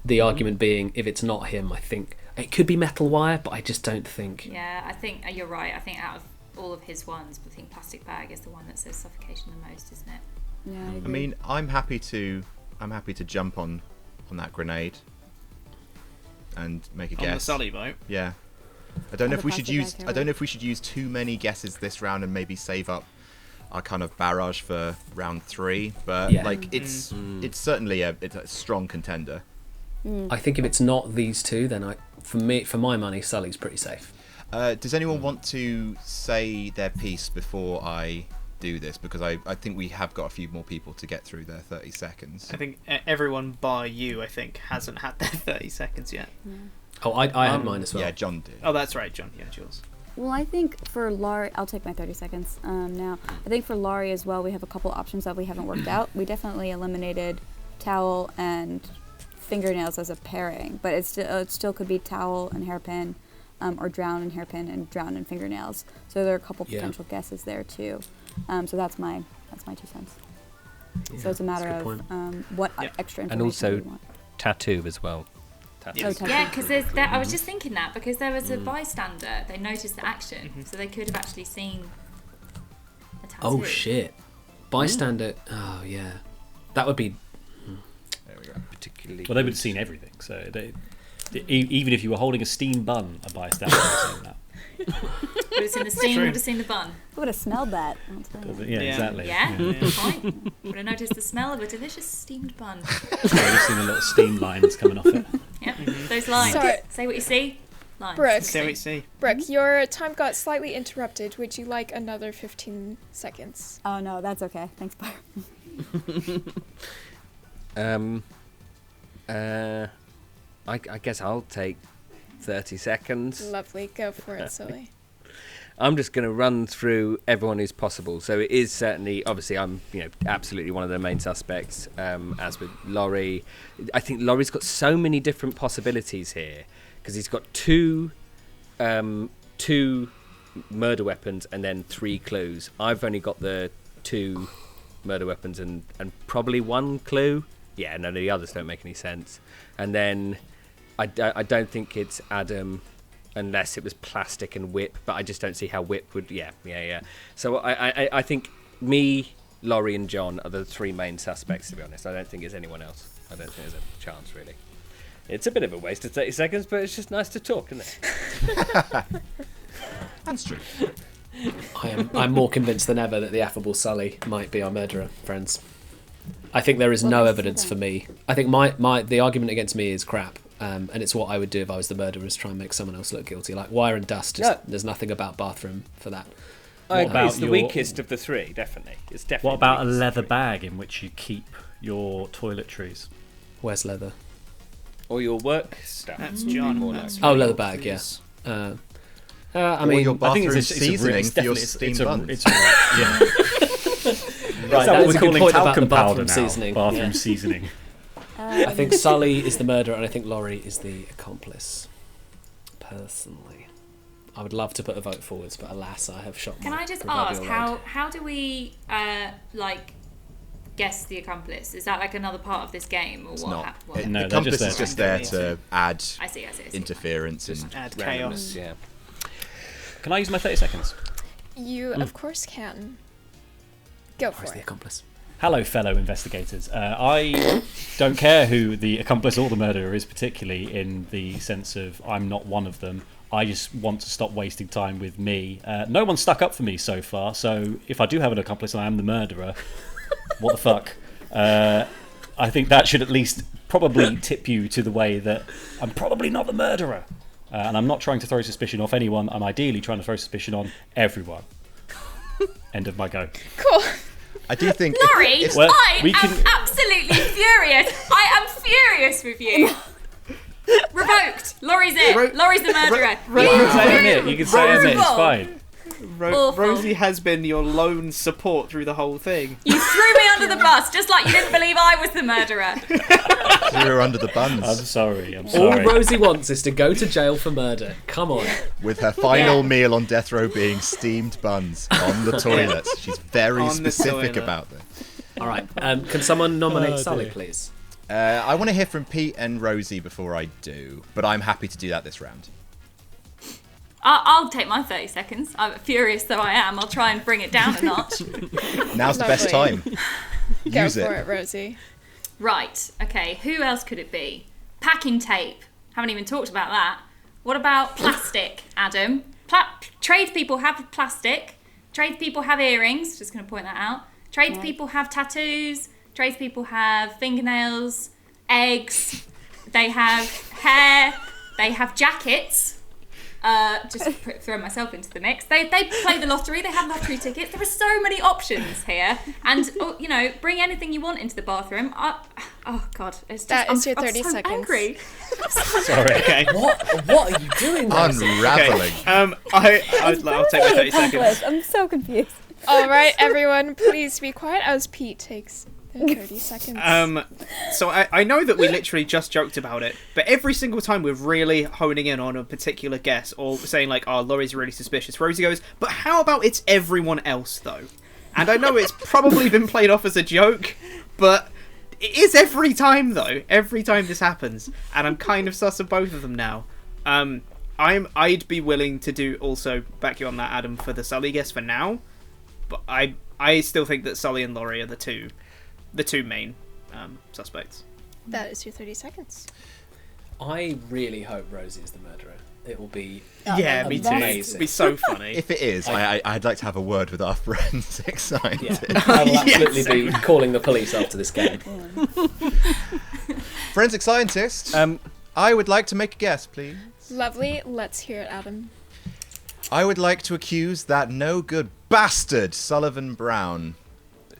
The argument being, if it's not him, I think it could be Metal Wire, but I just don't think. Yeah, I think you're right. I think out of all of his ones, I think plastic bag is the one that says suffocation the most, isn't it? Yeah, I mean, I'm happy to jump on that grenade and make a On the guess. Sully vote. Yeah. I don't know On if the we should plastic use. bag I don't know if we should use too many guesses this round and maybe save up our kind of barrage for round 3. But Yeah. like, it's certainly it's a strong contender. I think if it's not these two, then for my money, Sully's pretty safe. Does anyone want to say their piece before I do this? Because I think we have got a few more people to get through their 30 seconds. I think everyone bar you, I think, hasn't had their 30 seconds yet. Oh, I had mine as well. Yeah, John did. Oh, that's right, John. Yeah, yours. Well, I think for Laurie, I'll take my 30 seconds now. I think for Laurie as well, we have a couple options that we haven't worked out. We definitely eliminated towel and fingernails as a pairing, but it still could be towel and hairpin, or drown and hairpin and drown and fingernails. So there are a couple Yeah. potential guesses there too. So that's my 2 cents. So it's a matter that's a of good what Yeah. extra And information also we want. Tattoo as well. Tattoo. Yes. tattoo. Yeah, because there's that. I was just thinking that because there was a bystander. They noticed the action, so they could have actually seen a tattoo. Oh shit! Bystander. Oh yeah, that would be. There we go. Particularly. Well, they would have seen everything. So even if you were holding a steam bun, a bystander would have seen that. Would have seen the steam. Would have seen the bun. Who would have smelled that? Yeah, Yeah. exactly. Yeah, good point. Would have noticed the smell of a delicious steamed bun. Yeah, you've seen the little steam lines coming off it. Yep, those lines. Sorry. Say what you see. Lines. Brooke. Say what you see. Brooke, your time got slightly interrupted. Would you like another 15 seconds? Oh no, that's okay. Thanks, Byron. I guess I'll take 30 seconds. Lovely. Go for it, Sully. I'm just going to run through everyone who's possible. So it is certainly, obviously, I'm absolutely one of the main suspects. As with Laurie, I think Laurie's got so many different possibilities here because he's got two murder weapons and then 3 clues. I've only got the 2 murder weapons and probably one clue. Yeah, none of the others don't make any sense. And then I don't think it's Adam unless it was plastic and whip, but I just don't see how whip would... Yeah. So I think me, Laurie and John are the three main suspects, to be honest. I don't think there's anyone else. I don't think there's a chance, really. It's a bit of a waste of 30 seconds, but it's just nice to talk, isn't it? That's true. I'm more convinced than ever that the affable Sully might be our murderer, friends. I think there is no evidence for me. I think the argument against me is crap, and it's what I would do if I was the murderer, is try and make someone else look guilty. Like wire and dust, there's nothing about bathroom for that. I agree, it's the weakest of the three, definitely. It's definitely. What about a leather bag in which you keep your toiletries? Where's leather? Or your work stuff. That's John. Leather bag, yes. I mean, your I think bathroom it's seasoning for your steamed buns. It's yeah. right, that what we're is a good calling point about talcum the powder bathroom now? seasoning. Bathroom Yeah. seasoning. I think Sully is the murderer, and I think Laurie is the accomplice. Personally, I would love to put a vote forwards, but alas, I have shot. Can I just ask how do we guess the accomplice? Is that like another part of this game, or It's what? not. What? No, The they're compass just is just there to add I see. interference and Add Randomness, chaos. yeah. Can I use my 30 seconds? You, of course, can. Go Where's for the it. accomplice? Hello, fellow investigators. I don't care who the accomplice or the murderer is, particularly in the sense of I'm not one of them. I just want to stop wasting time with me. No one's stuck up for me so far, so if I do have an accomplice and I am the murderer, what the fuck? I think that should at least probably tip you to the way that I'm probably not the murderer. And I'm not trying to throw suspicion off anyone. I'm ideally trying to throw suspicion on everyone. End of my go. Cool. I do think Laurie, Well, I we am can- absolutely furious. I am furious with you. Revoked. Laurie's it. Laurie's the murderer. You can say I'm it. You can say I'm it. It's Awful. fine. Awful. Rosie has been your lone support through the whole thing. You threw me under the bus, just like you didn't believe I was the murderer. you were under the I'm buns sorry. I'm All sorry. Rosie wants is to go to jail for murder. Come on. with her final meal on death row being steamed buns on the toilet. She's very On the specific toilet. about this. All right. Can someone nominate Oh, Sully, dear. please? I want to hear from Pete and Rosie before I do, but I'm happy to do that this round. I'll take my 30 seconds. I'm furious though I am. I'll try and bring it down a notch. Now's the best Lovely. time. Go Use for it. it, Rosie. Right, okay, who else could it be? Packing tape. Haven't even talked about that. What about plastic, Adam? Tradespeople have plastic. Tradespeople have earrings. Just going to point that out. Tradespeople have tattoos. Tradespeople have fingernails, eggs. They have hair. They have jackets. Throw myself into the mix. They play the lottery. They have lottery tickets. There are so many options here, and bring anything you want into the bathroom. Oh God, it's just, That is your 30 I'm so seconds. Angry. Sorry. Okay. What are you doing, Rosie? Unraveling. I'll take my 30 seconds. I'm so confused. All right, everyone, please be quiet as Pete takes the 30 seconds. So I know that we literally just joked about it, but every single time we're really honing in on a particular guess or saying like, oh, Laurie's really suspicious, Rosie goes, but how about it's everyone else though? And I know it's probably been played off as a joke, but it is every time though. Every time this happens, and I'm kind of sus of both of them now. I'd be willing to do also back you on that, Adam, for the Sully guess for now, but I still think that Sully and Laurie are the two main suspects. That is your 30 seconds. I really hope Rosie is the murderer. It will be Yeah, me too. amazing. It'd be so funny. If it is, I'd like to have a word with our forensic scientist. Yeah, I will absolutely be calling the police after this game. Forensic scientist, I would like to make a guess, please. Lovely. Let's hear it, Adam. I would like to accuse that no-good bastard Sullivan Brown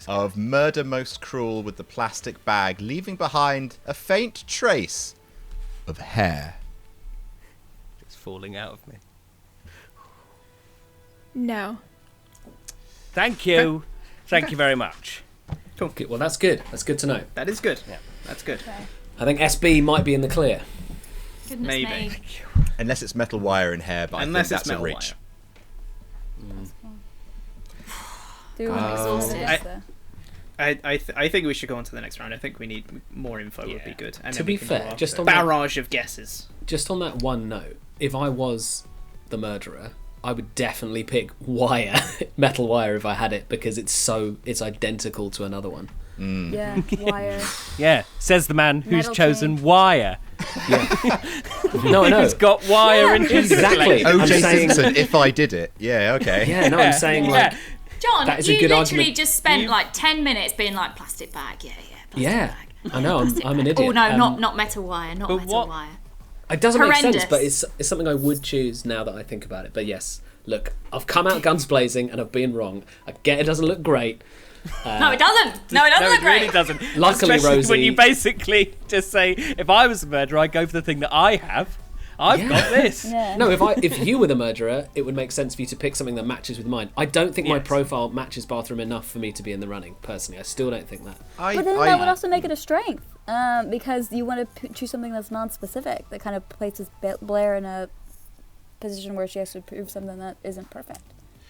of murder most cruel with the plastic bag, leaving behind a faint trace of hair. It's falling out of me. No. Thank you. Thank you very much. Good. Well, that's good. That's good to know. That is good. Yeah, that's good. I think SB might be in the clear. Goodness Maybe. me. Unless it's metal wire and hair, but Unless I it's think that's a metal reach. wire. Do I'm exhausted. I think we should go on to the next round. I think we need more info. Would be good. And To then be we can fair, do just our on that- barrage of guesses. Just on that one note, if I was the murderer, I would definitely pick wire, metal wire, if I had it, because it's identical to another one. Yeah, wire. Yeah, says the man who's Metal chosen chain. wire. No, I know. Who's got wire in his Exactly. I'm OJ saying- Simpson, if I did it. Yeah, okay. Yeah, no, I'm saying like, John, That is a you good literally argument. just spent like 10 minutes being like, plastic bag, plastic yeah, bag. I know, I'm an idiot. Oh no, Um, not metal wire, not but metal what- wire. It doesn't make sense, Horrendous. but it's something I would choose now that I think about it. But yes, look, I've come out guns blazing and I've been wrong. I get it doesn't look great. No, it doesn't. No, it doesn't No, look it really great. doesn't. Luckily, Especially Rosie- when you basically just say, if I was the murderer, I'd go for the thing that I have. I've got this. Yeah. No, if you were the murderer, it would make sense for you to pick something that matches with mine. I don't think my Yes. profile matches bathroom enough for me to be in the running. Personally, I still don't think that. But then that would also make it a strength, because you want to choose something that's non-specific, that kind of places Blair in a position where she has to prove something that isn't perfect.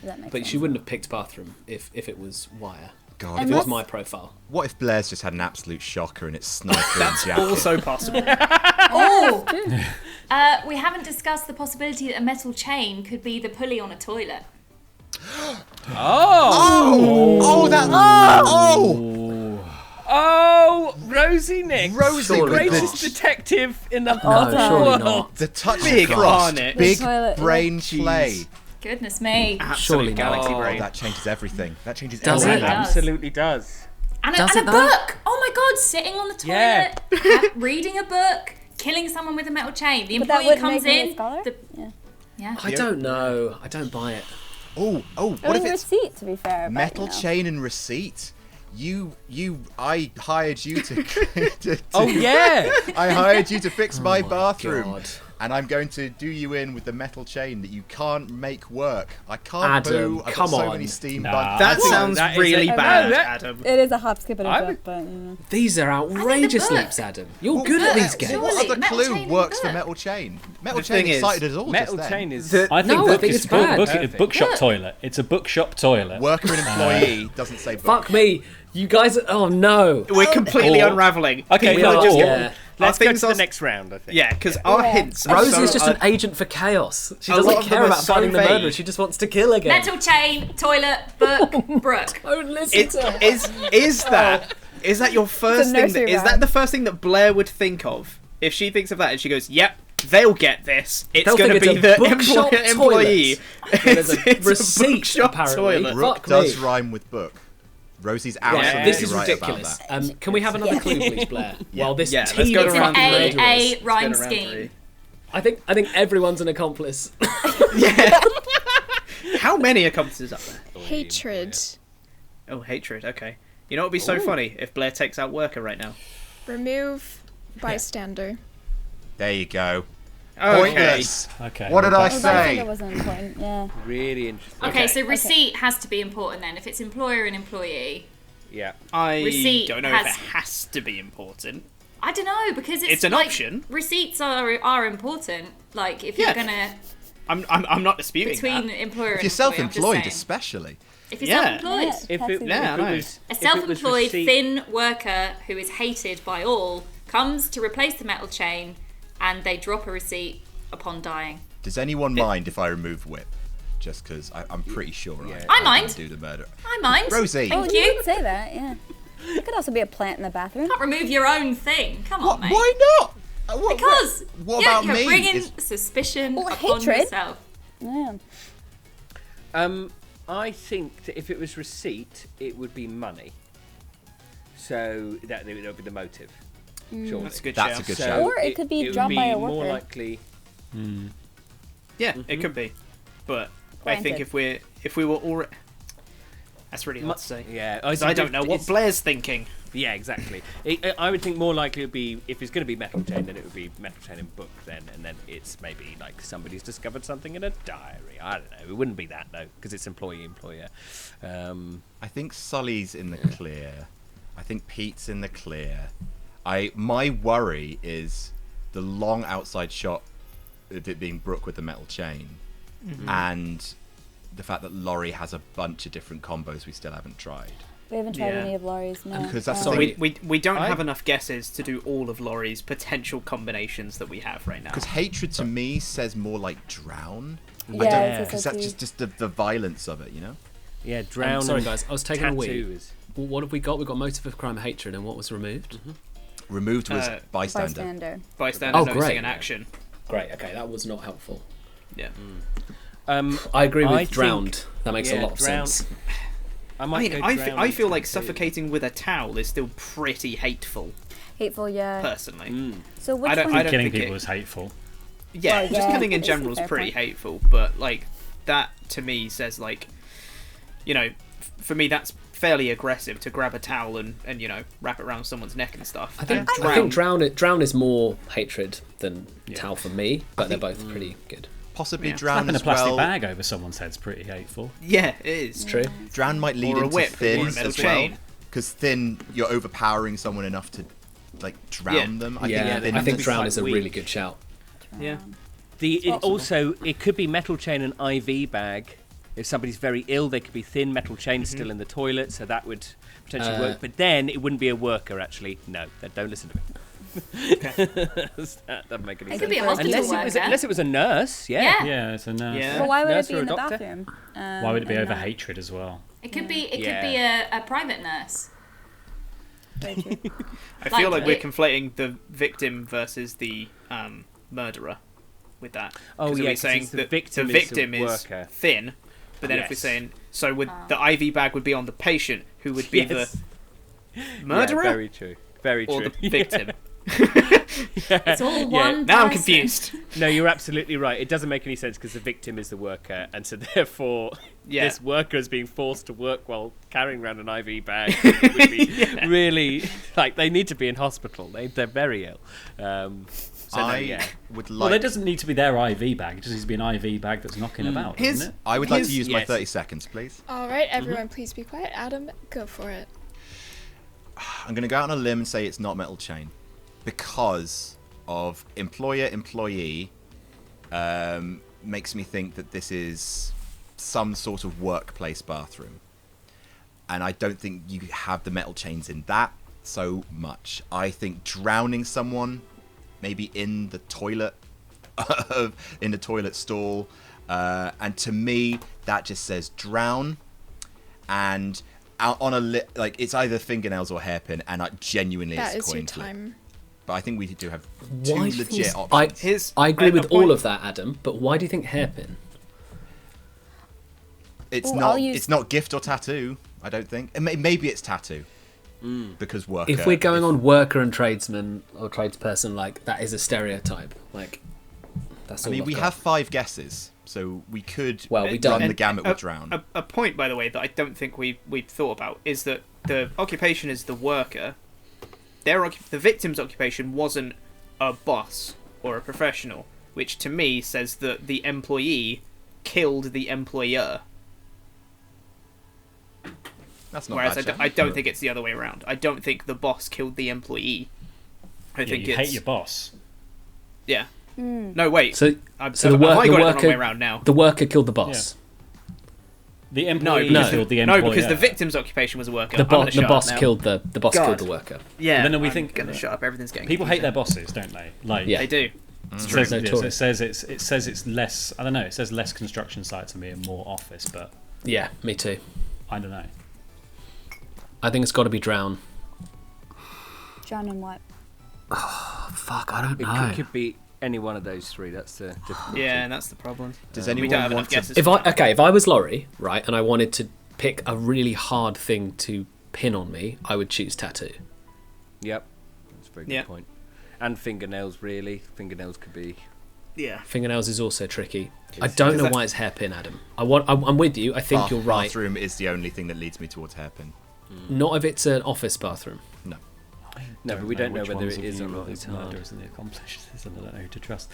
Does that make But sense? she wouldn't have picked bathroom if it was wire. God, If And it was that's- my profile. what if Blair's just had an absolute shocker and it's sniper and jacket? Also possible. Oh, True. we haven't discussed the possibility that a metal chain could be the pulley on a toilet. Oh, that. Oh! Oh, Rosie Nick. Rosie, the with greatest the- detective in the No, whole surely world. not. The touch Big of frost, on it. big The toilet, brain yeah. play. Goodness me. Surely Absolute not. galaxy Oh, brain. that changes everything. That changes Does everything. it? Absolutely does. And Does a it though? book. Oh my god, sitting on the Yeah. toilet, reading a book, killing someone with a metal chain. The But that employee wouldn't comes make me a in. scholar? The, yeah. I don't know. I don't buy it. Oh, What what if it's receipt, to be fair? But, metal you know. chain and receipt? I hired you to. Oh, yeah. I hired you to fix my my bathroom. God. And I'm going to do you in with the metal chain that you can't make work. I can't Adam, poo. I've come got so on. many steam Nah. bugs. That What? sounds That is really a- bad, No, that- Adam. It is a hop, skip, and a I jump, would- but you know. These are outrageous book- leaps, Adam. You're Well, good at what- these games. Surely, What other metal clue chain works and for book. metal chain? Metal The chain thing is, excited us all Metal just chain then. is. The- I think No, I book think is it's bad. It's bookshop Look. toilet. It's a bookshop toilet. Worker and employee doesn't say book. Fuck me. You guys are... Oh, no. We're completely Or- unraveling. Okay, People no, are just all- get, let's Our go things to the are- next round, I think. Yeah, because our Yeah. hints are Rosie so is just an un- agent for chaos. She A lot doesn't of them care are about so finding the vague. murderer. She just wants to kill again. Metal chain, toilet, book, Brooke. Don't listen It, to her. is that your first thing? nursery Is that rhyme. the first thing that Blair would think of if she thinks of that and she goes, "Yep, they'll get this. It's They'll going to think be it's a the bookshop employee." There's a It's receipt, bookshop apparently. toilet. Brooke Fuck does me. rhyme with book. Rosie's Right, absolutely this is right ridiculous. about that. Can we have another clue, please, Blair? While this Yeah, let's team go of It's around an the murderers... A Let's rhyme go around scheme. three. I think everyone's an accomplice. How many accomplices up there? Hatred. Oh, hatred. Okay. You know what would be so funny if Blair takes out worker right now? Remove bystander. There you go. Okay. Pointless. Okay. What did I I think it say? wasn't important. Yeah. Really interesting. Okay, so receipt has to be important then. If it's employer and employee, Yeah. I Receipt don't know if has- it has to be important. I don't know because It's an like, option. Receipts are important. Like if you're Yeah. gonna I'm not disputing between that. employer If and you're self-employed, employee, I'm just saying. especially. If you're Yeah. self-employed, Yeah. If it, Taxi. if Yeah, I it know. was a if it was self-employed receipt- thin worker who is hated by all comes to replace the metal chain, and they drop a receipt upon dying. Does anyone mind if I remove whip? Just because I'm pretty sure I I mind. can do the murder. I mind. Rosie. Oh, Thank you you. could say that. Yeah. It could also be a plant in the bathroom. Can't remove your own thing. Come on, mate. Why not? Because What you're, about you're me? bringing Is- suspicion Well, upon hatred. yourself. Yeah. I think that if it was receipt, it would be money. So that would be the motive. Surely. That's a good That's shout. a good So shout. Or it could be would dropped by a more worker. likely. Yeah, it could be. But I think Granted. if we were already... That's really hard to say. Yeah, Because I don't know what it's- Blair's thinking. Yeah, exactly. I would think more likely it would be if it's going to be metal chain, then it would be metal chain and book then, and then it's maybe like somebody's discovered something in a diary. I don't know. It wouldn't be that though, because it's employee-employer. I think Sully's in the clear. I think Pete's in the clear. My worry is the long outside shot of it being Brooke with the metal chain, and the fact that Laurie has a bunch of different combos we still haven't tried. We haven't tried any of Laurie's, no. Because that's So we don't have enough guesses to do all of Laurie's potential combinations that we have right now. Because hatred to me says more like drown. Yeah, Because that's just the violence of it, you know? Yeah, drown. Sorry, guys. I was taking a wee. tattoos. Well, what have we got? We've got motive of crime, hatred, and what was removed? Removed was bystander. Bystander Oh, noticing great. an action. Great. Okay, that was not helpful. Yeah. I agree with I think- drowned. That makes a lot of drown- sense. I might mean, go I drown feel like tattoo. suffocating with a towel is still pretty hateful, Hateful, yeah. personally. So which I don't- one? I don't Killing think people it- is hateful. Yeah, Well, just yeah, killing in it's general is a fair pretty point. hateful, but like that to me says like, you know, for me that's fairly aggressive to grab a towel and you know wrap it around someone's neck and stuff. I think, And I think drown is more hatred than towel for me, but they're both pretty good. Possibly Yeah. drown Slapping a as plastic well. bag over someone's head's pretty hateful. Yeah, it is. True. Drown might lead Or a into whip, thin or a metal as well. chain. Because thin, you're overpowering someone enough to like drown Yeah. them. Yeah, thin I think is- drown quite is a weak. really good shout. Yeah. It could be metal chain and IV bag. If somebody's very ill, they could be thin metal chain still in the toilet, so that would potentially work. But then it wouldn't be a worker, actually. No, don't listen to me. that doesn't make any It sense. could be a hospital worker. Unless it was a nurse, yeah. Yeah. Yeah, it's a nurse. Yeah. But why would Nurse it be or in a the doctor? bathroom? Why would it be and over not- hatred as well? It could be. It Yeah. could be a private nurse. Very true. I feel like we're it- conflating the victim versus the murderer with that. Oh, 'Cause yeah, we're 'cause saying it's the that victim the is the victim is worker. thin, but then if we're Yes. saying so, with the IV bag would be on the patient, who would be Yes. the murderer Yeah, very true. Very or true. the victim. It's all one. Now I'm person. confused. No, you're absolutely right. It doesn't make any sense because the victim is the worker, and so therefore, Yeah. this worker is being forced to work while carrying around an IV bag. It would be really like they need to be in hospital. They're very ill. So no, I yeah. would Well, like. there doesn't need to be their IV bag. It just needs to be an IV bag that's knocking about, His- doesn't it? I would like to His- use my yes. 30 seconds, please. All right, everyone, please be quiet. Adam, go for it. I'm going to go out on a limb and say it's not metal chain because of employer-employee makes me think that this is some sort of workplace bathroom. And I don't think you have the metal chains in that so much. I think drowning someone, maybe in the toilet, in the toilet stall, and to me that just says drown, and out on a like it's either fingernails or hairpin, and genuinely That it's is coin your flip. time. But I think we do have two Why do you legit think- options. I agree a with point- all of that, Adam, but why do you think hairpin? It's Ooh, not. I'll use- It's not gift or tattoo. I don't think. Maybe it's tattoo. Because worker. If we're going on worker and tradesman or tradesperson, like that is a stereotype. Like that's I all. mean, I've we got. have 5 guesses, so we could Well, we run don't. the gamut a, with drown. A point, by the way, that I don't think we've thought about is that the occupation is the worker. The victim's occupation wasn't a boss or a professional, which to me says that the employee killed the employer. That's not Whereas bad. I don't think it's the other way around. I don't think the boss killed the employee. I Yeah, think you it's hate your boss. yeah. No, wait. So, I've, so the, have I got the it the wrong worker, way around now? the worker killed the boss. The No, employee because killed the no, employer. because the victim's occupation was a worker. The, I'm gonna the shut boss up now. killed the boss God. killed the worker. Yeah, But then we I'm think- gonna shut up. Everything's getting People hate their confusing. bosses, don't they? Like, Yeah. They do. It true. says, No yes, Tory. it says it's less. I don't know. It says less construction site to me and more office, but Yeah, me too. I don't know. I think it's got to be drown. Drown in what? Fuck, I don't It know. could be any one of those three. That's the difficulty. Yeah, and that's the problem. Does We anyone don't have enough want to? guesses. If for I that. if I was Laurie, right, and I wanted to pick a really hard thing to pin on me, I would choose tattoo. Yep. That's a very good Yeah. point. And fingernails, really. Fingernails could be. Yeah. Fingernails is also tricky. I don't know that- why it's hairpin, Adam. I'm with you. I think you're right. Bathroom is the only thing that leads me towards hairpin. Not if it's an office bathroom. No. No, but we don't know which whether ones it of is you or not. are It's the hard. murderers and the accomplices, and I don't know who to trust.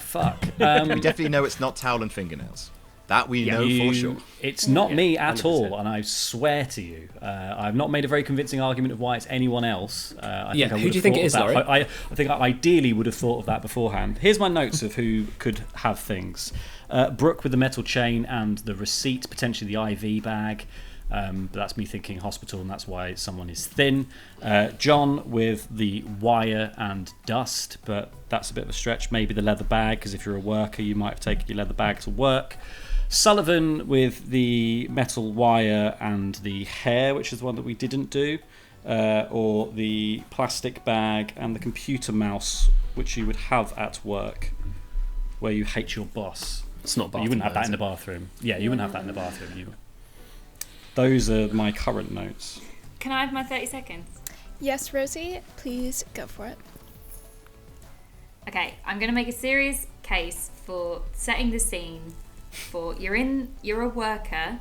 Fuck. We definitely know it's not towel and fingernails. That we know for sure. It's not me at 100%. all, and I swear to you, I've not made a very convincing argument of why it's anyone else. I Yeah, think I who would do you have think thought it is, of that. Laurie? I think I ideally would have thought of that beforehand. Here's my notes of who could have things. Brooke with the metal chain and the receipt, potentially the IV bag. But that's me thinking hospital, and that's why someone is thin. John with the wire and dust, but that's a bit of a stretch. Maybe the leather bag, because if you're a worker, you might have taken your leather bag to work. Sullivan with the metal wire and the hair, which is the one that we didn't do. Or the plastic bag and the computer mouse, which you would have at work, where you hate your boss. It's not bathroom. You wouldn't have that in the bathroom. Yeah, you wouldn't have that in the bathroom. Those are my current notes. Can I have my 30 seconds? Yes, Rosie, please go for it. Okay, I'm going to make a serious case for setting the scene. For you're a worker,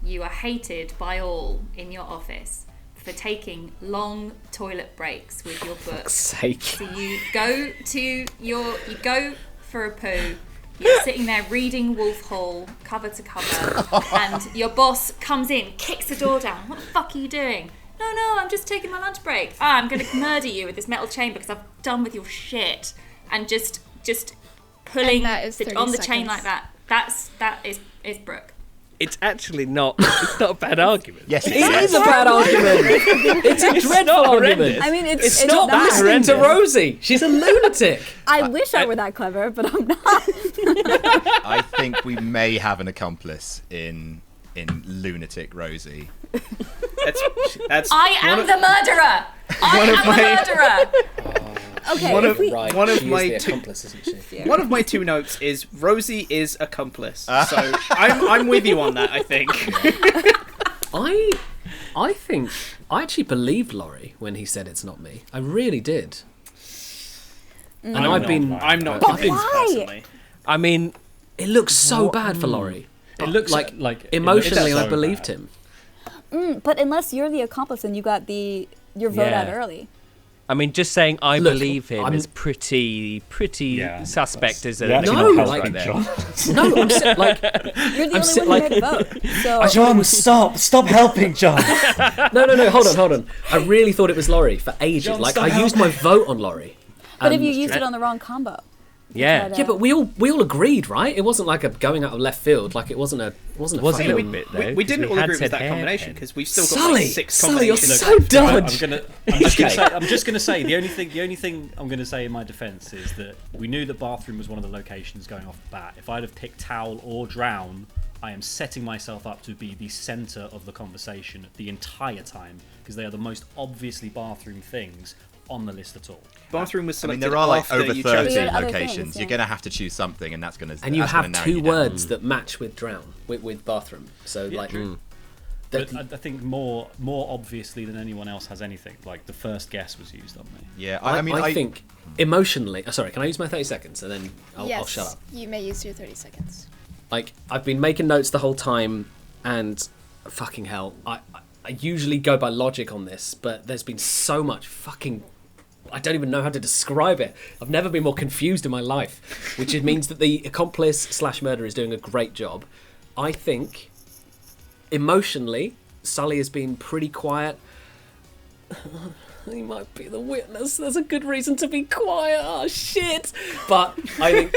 you are hated by all in your office for taking long toilet breaks with your book. Sake. So you go for a poo. You're sitting there reading Wolf Hall cover to cover, and your boss comes in, kicks the door down. What the fuck are you doing? No, I'm just taking my lunch break. I'm going to murder you with this metal chain because I've done with your shit. And just pulling on the chain like that. That is Brooke. It's actually not. It's not a bad argument. Yes, It is a bad argument. It's a dreadful argument. I mean, it's Stop not listening to Rosie. She's a lunatic. I wish I were that clever, but I'm not. I think we may have an accomplice in lunatic Rosie. That's I am the murderer. I am the murderer. Okay, One if of- we, Right, One of she my is the two- accomplice, isn't she? one of my two notes is Rosie is accomplice. So I'm with you on that. I think. I think I actually believed Laurie when he said it's not me. I really did. And I'm not But convinced why? personally. I mean, it looks so bad for Laurie. It looks like like emotionally, it looks I so believed bad. him. but unless you're the accomplice and you got your vote Yeah. out early. just saying I Look, believe him I'm- is pretty suspect, isn't That's it? No, not like- helping, John. No, I'm like You're the I'm only one who made a vote. So John, stop helping, John. no. Hold on. I really thought it was Laurie for ages. John, Like stop I used my vote on Laurie. but if you used it on the wrong combo. Yeah. But, Yeah, but we all agreed, right? It wasn't like a going out of left field. Like it wasn't a Was a fucking- little bit though. We didn't 'cause all had agree with said that combination hairpin. because we've still got Sully, like 6 Sully, you're combinations. so dumb. I'm just gonna say the only thing I'm gonna say in my defence is that we knew that bathroom was one of the locations going off the bat. If I'd have picked towel or drown, I am setting myself up to be the centre of the conversation the entire time because they are the most obviously bathroom things on the list at all. Bathroom was I mean, selected there are like after over you 30 chose We had other locations. things, You're yeah. going to have to choose something, and that's going to. And you have two words that match with drown, with bathroom. So like, But I think more obviously than anyone else has anything. Like the first guess was used on me. Yeah, I think emotionally. Sorry, can I use my 30 seconds and then I'll Yes, shut up? you may use your 30 seconds. Like I've been making notes the whole time, and fucking hell, I usually go by logic on this, but there's been so much fucking. I don't even know how to describe it. I've never been more confused in my life, which means that the accomplice / murderer is doing a great job. I think emotionally, Sully has been pretty quiet. He might be the witness. There's a good reason to be quiet. Oh shit! But I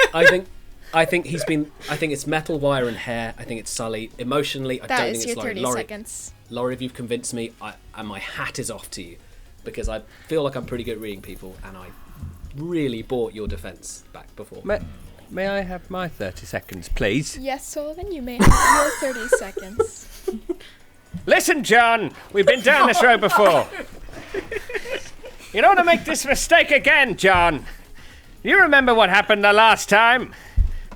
think he's been. I think it's metal wire and hair. I think it's Sully. Emotionally, I That don't is think your it's Laurie. 30 Laurie, seconds. Laurie, if you've convinced me, and my hat is off to you, because I feel like I'm pretty good at reading people, and I really bought your defence back before. May I have my 30 seconds, please? Yes, Sullivan, you may have your 30 seconds. Listen, John, we've been down this road before. You don't want to make this mistake again, John. You remember what happened the last time?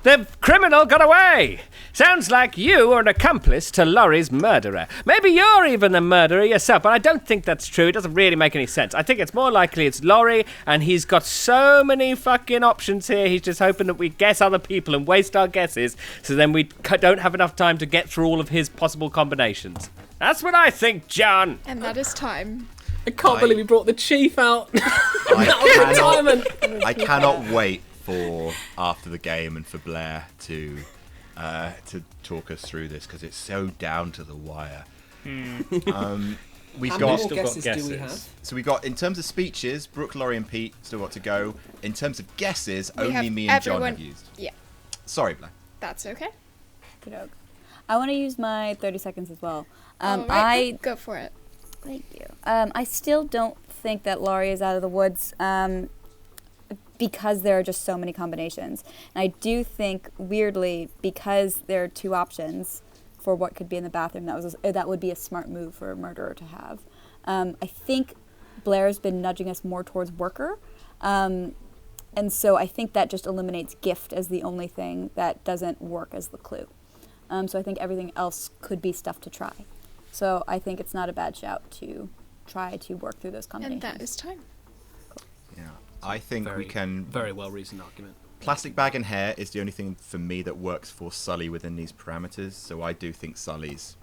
The criminal got away. Sounds like you are an accomplice to Laurie's murderer. Maybe you're even the murderer yourself, but I don't think that's true. It doesn't really make any sense. I think it's more likely it's Laurie, and he's got so many fucking options here. He's just hoping that we guess other people and waste our guesses, so then we don't have enough time to get through all of his possible combinations. That's what I think, John. And that is time. I can't believe he brought the chief out. I cannot wait for after the game and for Blair to talk us through this because it's so down to the wire. We've How got many still got guesses do we have? guesses. so we got in terms of speeches, Brooke, Laurie, and Pete still got to go. In terms of guesses, We only have me and John everyone- have used. Yeah, Sorry, Blair. that's okay. Okey-doke. I want to use my 30 seconds as well. Go for it. Thank you. I still don't think that Laurie is out of the woods because there are just so many combinations. And I do think, weirdly, because there are 2 options for what could be in the bathroom, that would be a smart move for a murderer to have. I think Blair's been nudging us more towards worker. And so I think that just eliminates gift as the only thing that doesn't work as the clue. So I think everything else could be stuff to try. So I think it's not a bad shout to try to work through those combinations. And that is time. Yeah, I think we can... Very well-reasoned argument. Plastic bag and hair is the only thing for me that works for Sully within these parameters, so I do think Sully's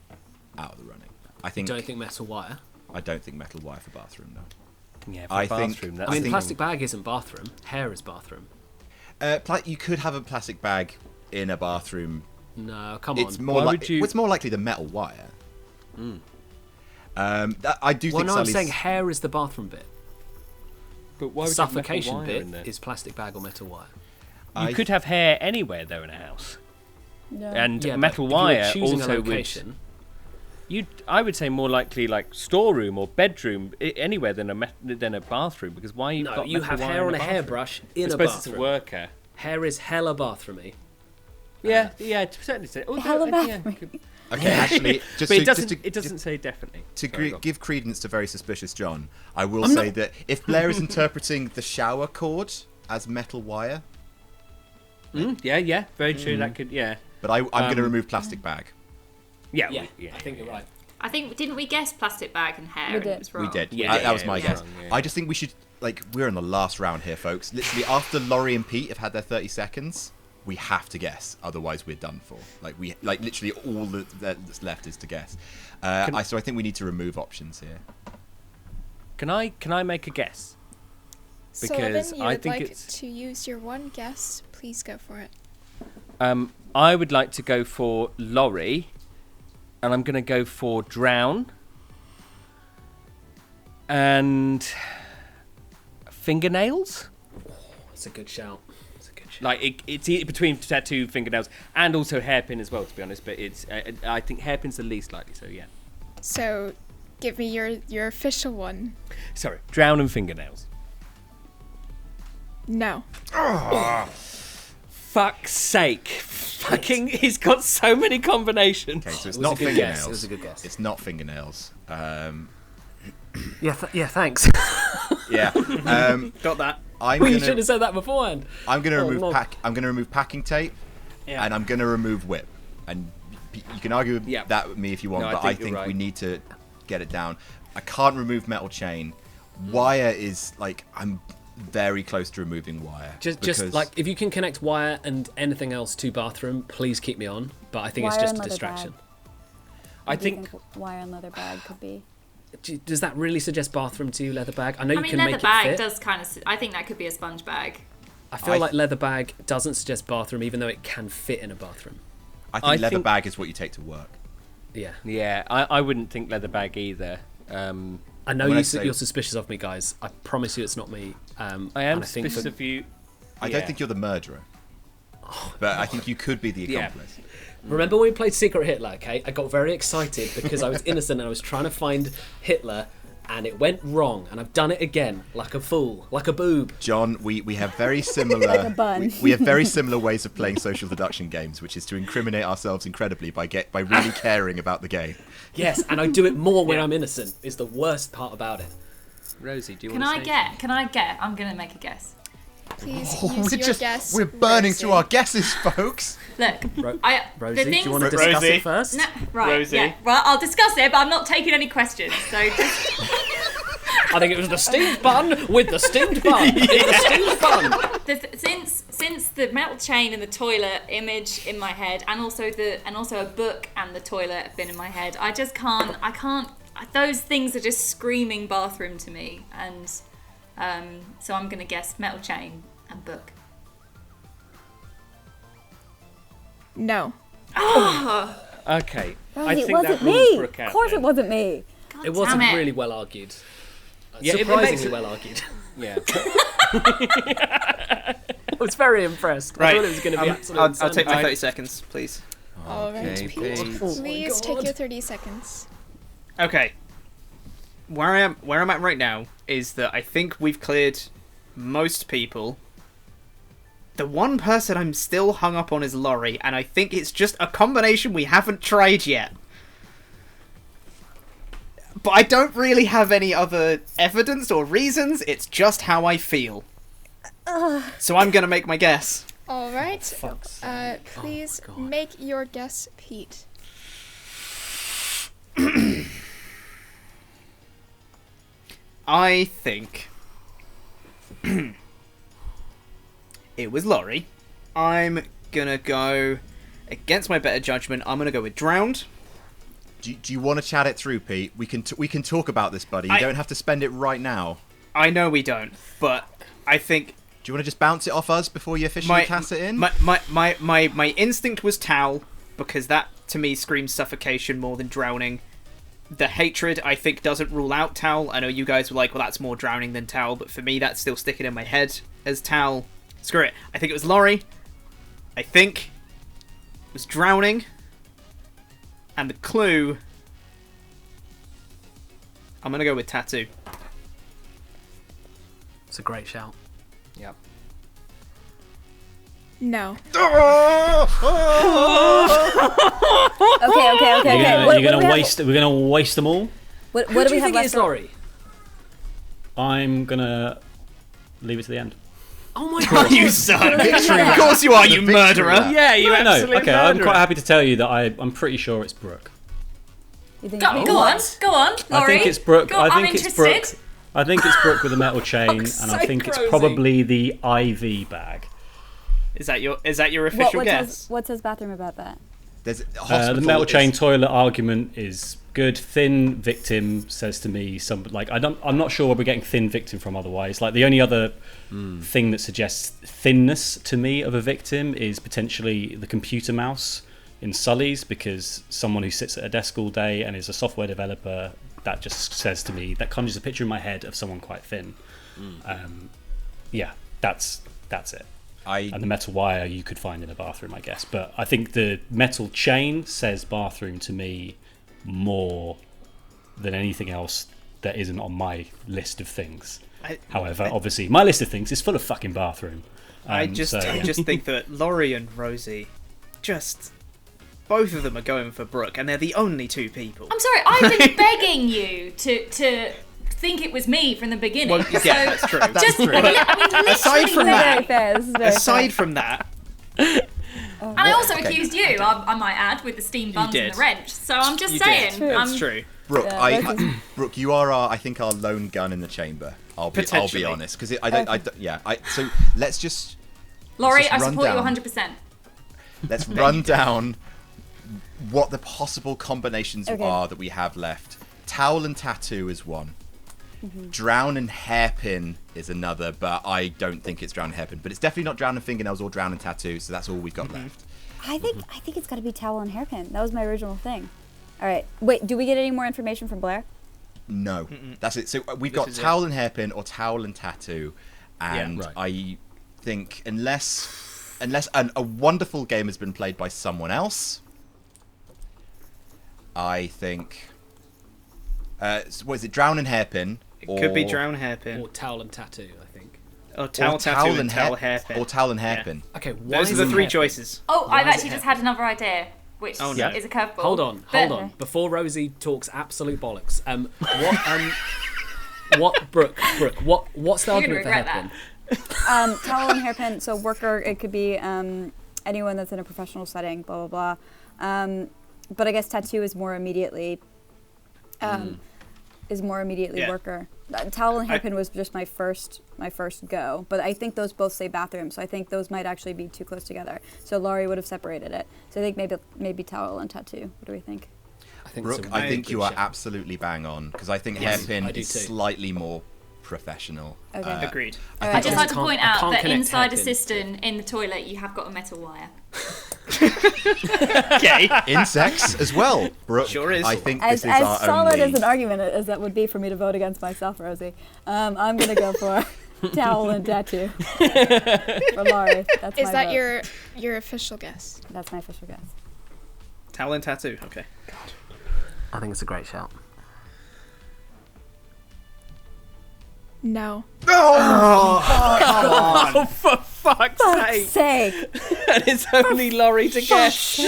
out of the running. Don't think metal wire? I don't think metal wire for bathroom, no. Yeah, for bathroom. I mean, plastic bag isn't bathroom. Hair is bathroom. You could have a plastic bag in a bathroom. No, come on. It's more likely the metal wire. I do think I'm Sully's... saying hair is the bathroom bit. But why would suffocation you have metal bit wire in there? is plastic bag or metal wire. You could have hair anywhere though in a house. No. And Yeah, metal but if you were wire choosing a also location, I would say more likely like storeroom or bedroom anywhere than a bathroom, because why you've got you metal have wire hair in on a a bathroom? hairbrush I in a suppose bathroom. it's a worker. Hair is hella bathroomy. Yeah, to a certain extent. Hella bathroom. Okay, actually, But it doesn't say definitely. give credence to very suspicious John, I will say that if Blair is interpreting the shower cord as metal wire... Yeah, very true. That could, But I'm going to remove plastic bag. Yeah, I think you're right. I think, didn't we guess plastic bag and hair? We and did. it was wrong? We did. Yeah, That was my yeah, guess. wrong, yeah. I just think we should... we're in the last round here, folks. Literally, after Laurie and Pete have had their 30 seconds... we have to guess, otherwise we're done for. Literally all that's left is to guess. So I think we need to remove options here. Can I make a guess? Because Because you I would think like it's. to use your one guess. Please go for it. I would like to go for Laurie, and I'm going to go for drown and fingernails. That's a good shout. Like it's between tattoo, fingernails, and also hairpin as well, to be honest. But it's I think hairpin's the least likely. So yeah. So, give me your official one. Sorry, drown and fingernails. No. Fuck's sake! Fucking, he's got so many combinations. Okay, so it's It was not a good fingernails. guess. It was a good guess. It's not fingernails. Yeah, thanks. Yeah. Got that. You should have said that beforehand. I'm going to remove no. I'm going to remove packing tape, and I'm going to remove whip. And you can argue that with me if you want, No, but I think right. we need to get it down. I can't remove metal chain. Wire is I'm very close to removing wire. Just like if you can connect wire and anything else to bathroom, please keep me on. But I think Wire it's just and a leather distraction. bag. I What do you think wire and leather bag could be. Does that really suggest bathroom to you, leather bag? I know you can leather make bag it fit. does kind of. I think that could be a sponge bag. I feel like leather bag doesn't suggest bathroom, even though it can fit in a bathroom. I think leather bag is what you take to work. Yeah. Yeah, I wouldn't think leather bag either. I know you're suspicious of me, guys. I promise you it's not me. I am and suspicious of you. I don't think you're the murderer, but I think you could be the accomplice. Remember when we played Secret Hitler, okay? I got very excited because I was innocent and I was trying to find Hitler, and it went wrong, and I've done it again, like a fool, like a boob. John, we have very similar Like a bun. we have very similar ways of playing social deduction games, which is to incriminate ourselves incredibly by really caring about the game. Yes, and I do it more when I'm innocent, is the worst part about it. Rosie, do you Can want I to get? Can I get? I'm gonna make a guess. Please use your guess. We're burning Rosie. through our guesses, folks. Look, Rosie, the do things. you want to discuss Rosie. it first? No, right. Rosie. Yeah. Well, I'll discuss it, but I'm not taking any questions. So just. I think it was the steamed bun with the steamed bun. In the steamed bun. Since the metal chain and the toilet image in my head, and also a book and the toilet have been in my head, I can't. Those things are just screaming bathroom to me, and so I'm gonna guess metal chain and book. No. Okay. I Rosie, it think wasn't that rules me. Brooke out Of course then. it wasn't me. It wasn't damn it. really well argued. Yeah, it Surprisingly makes it- well argued. Yeah. I was very impressed. I Right. thought it was going to be absolutely I'll take my I- 30 seconds, please. All right, Okay, Pete. Pete. Please take God. your 30 seconds. Okay. Where I'm at right now is that I think we've cleared most people. The one person I'm still hung up on is Laurie, and I think it's just a combination we haven't tried yet. But I don't really have any other evidence or reasons, it's just how I feel. So I'm gonna make my guess. All right. Please make your guess, Pete. I think it was Laurie. I'm gonna go against my better judgment. I'm gonna go with drowned. Do you want to chat it through, Pete? We can talk about this, buddy. You don't have to spend it right now. I know we don't, but I think. Do you want to just bounce it off us before you officially cast it in? My instinct was towel, because that to me screams suffocation more than drowning. The hatred, I think, doesn't rule out towel. I know you guys were like, well, that's more drowning than towel, but for me, that's still sticking in my head as towel. Screw it. I think it was Laurie. I think it was drowning. And the clue, I'm going to go with tattoo. It's a great shout. Yep. No. Okay. We're gonna waste them all. What Who do do we you have think left? is Laurie? I'm gonna leave it to the end. Oh my god! You son! Of course you are, you murderer! Yeah, you No, absolute okay, I'm murderer. quite happy to tell you that I'm pretty sure it's Brooke. You think Go on, Laurie. I think it's Brooke. I'm interested. I think it's Brooke with a metal chain, and Fuck's I think sake, it's Rosie. probably the IV bag. Is that your official guess? What's his bathroom about that? There's a The hospital metal is- chain toilet argument is good. Thin victim says to me, I'm not sure where we're getting thin victim from. Otherwise, like the only other thing that suggests thinness to me of a victim is potentially the computer mouse in Sully's, because someone who sits at a desk all day and is a software developer, that just says to me, that conjures a picture in my head of someone quite thin. Yeah, that's it. And the metal wire you could find in a bathroom, I guess. But I think the metal chain says bathroom to me more than anything else that isn't on my list of things. However, obviously, my list of things is full of fucking bathroom. I just think that Laurie and Rosie, both of them are going for Brooke, and they're the only two people. I'm sorry, I've been begging you to think it was me from the beginning. Well, yeah, that's true. Just, true. Aside from Very fair. This is very Aside fair. from that, and I also accused you, I might add, with the steam buns and did. the wrench. So I'm just you saying. did. That's true. Brooke, Yeah, Brooke, you are I think our lone gun in the chamber. I'll be Potentially. honest, because so let's just Laurie, just I run support down. you 100%. let's run down what the possible combinations Okay. are that we have left. Towel and tattoo is one. Drown and hairpin is another, but I don't think it's drown and hairpin. But it's definitely not drown and fingernails or drown and tattoo, so that's all we've got left. I think it's got to be towel and hairpin. That was my original thing. All right. Wait, do we get any more information from Blair? No, that's it. So we've This got is it. towel and hairpin or towel and tattoo, and Yeah, right. I think unless a wonderful game has been played by someone else, I think. What is it? Drown and hairpin. It could be drown hairpin. Or towel and tattoo, I think. Or towel, tattoo, and towel hairpin. Or towel and hairpin. Okay, why Those are the is three it- choices. Oh, Why I've is actually it just had another idea, which Oh, no. is a curveball. Hold on. But- Before Rosie talks absolute bollocks, what's the You're argument for gonna regret hairpin? Towel and hairpin. So worker, it could be anyone that's in a professional setting. Blah blah blah. But I guess tattoo is more immediately. Yeah. Worker. Towel and hairpin was just my first go, but I think those both say bathroom, so I think those might actually be too close together. So Laurie would have separated it. So I think maybe towel and tattoo. What do we think? I think Brooke, it's a I really think good you are shout. absolutely bang on, because I think Yes, hairpin I do is too. slightly more professional. Okay. Agreed. I'd just like to can't- point I out can't that connect inside a hairpin. cistern in the toilet, you have got a metal wire. Okay. Insects as well, Brooke. Sure is. I think As this is our solid only... as an argument as that would be for me to vote against myself, Rosie, I'm gonna go for towel and tattoo for Laurie. That's Is my that vote. your official guess? That's my official guess. Towel and tattoo. Okay. I think it's a great shout. No. Oh, for fuck's sake! Say. And it's only Laurie to guess.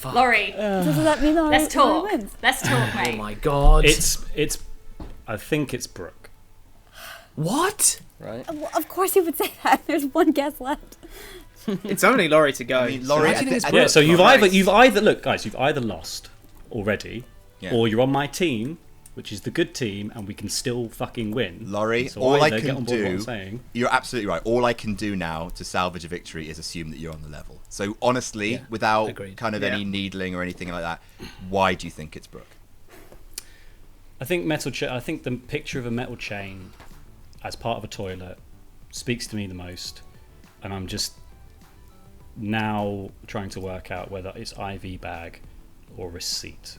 Laurie, Does that mean Laurie let's talk. wins? Let's talk, mate. Oh my god. It's. I think it's Brooke. What? Right. Well, of course he would say that. There's one guess left. It's only Laurie to go. I mean, Laurie, Why do you think it's Yeah. So you've Right. either look, guys. You've either lost already, Yeah. or you're on my team, which is the good team, and we can still fucking win. Laurie, So all I either get can on board what I'm do. saying. You're absolutely right. All I can do now to salvage a victory is assume that you're on the level. So honestly, Yeah, without agreed. kind of any needling or anything like that, why do you think it's Brooke? I think I think the picture of a metal chain as part of a toilet speaks to me the most, and I'm just now trying to work out whether it's IV bag or receipt.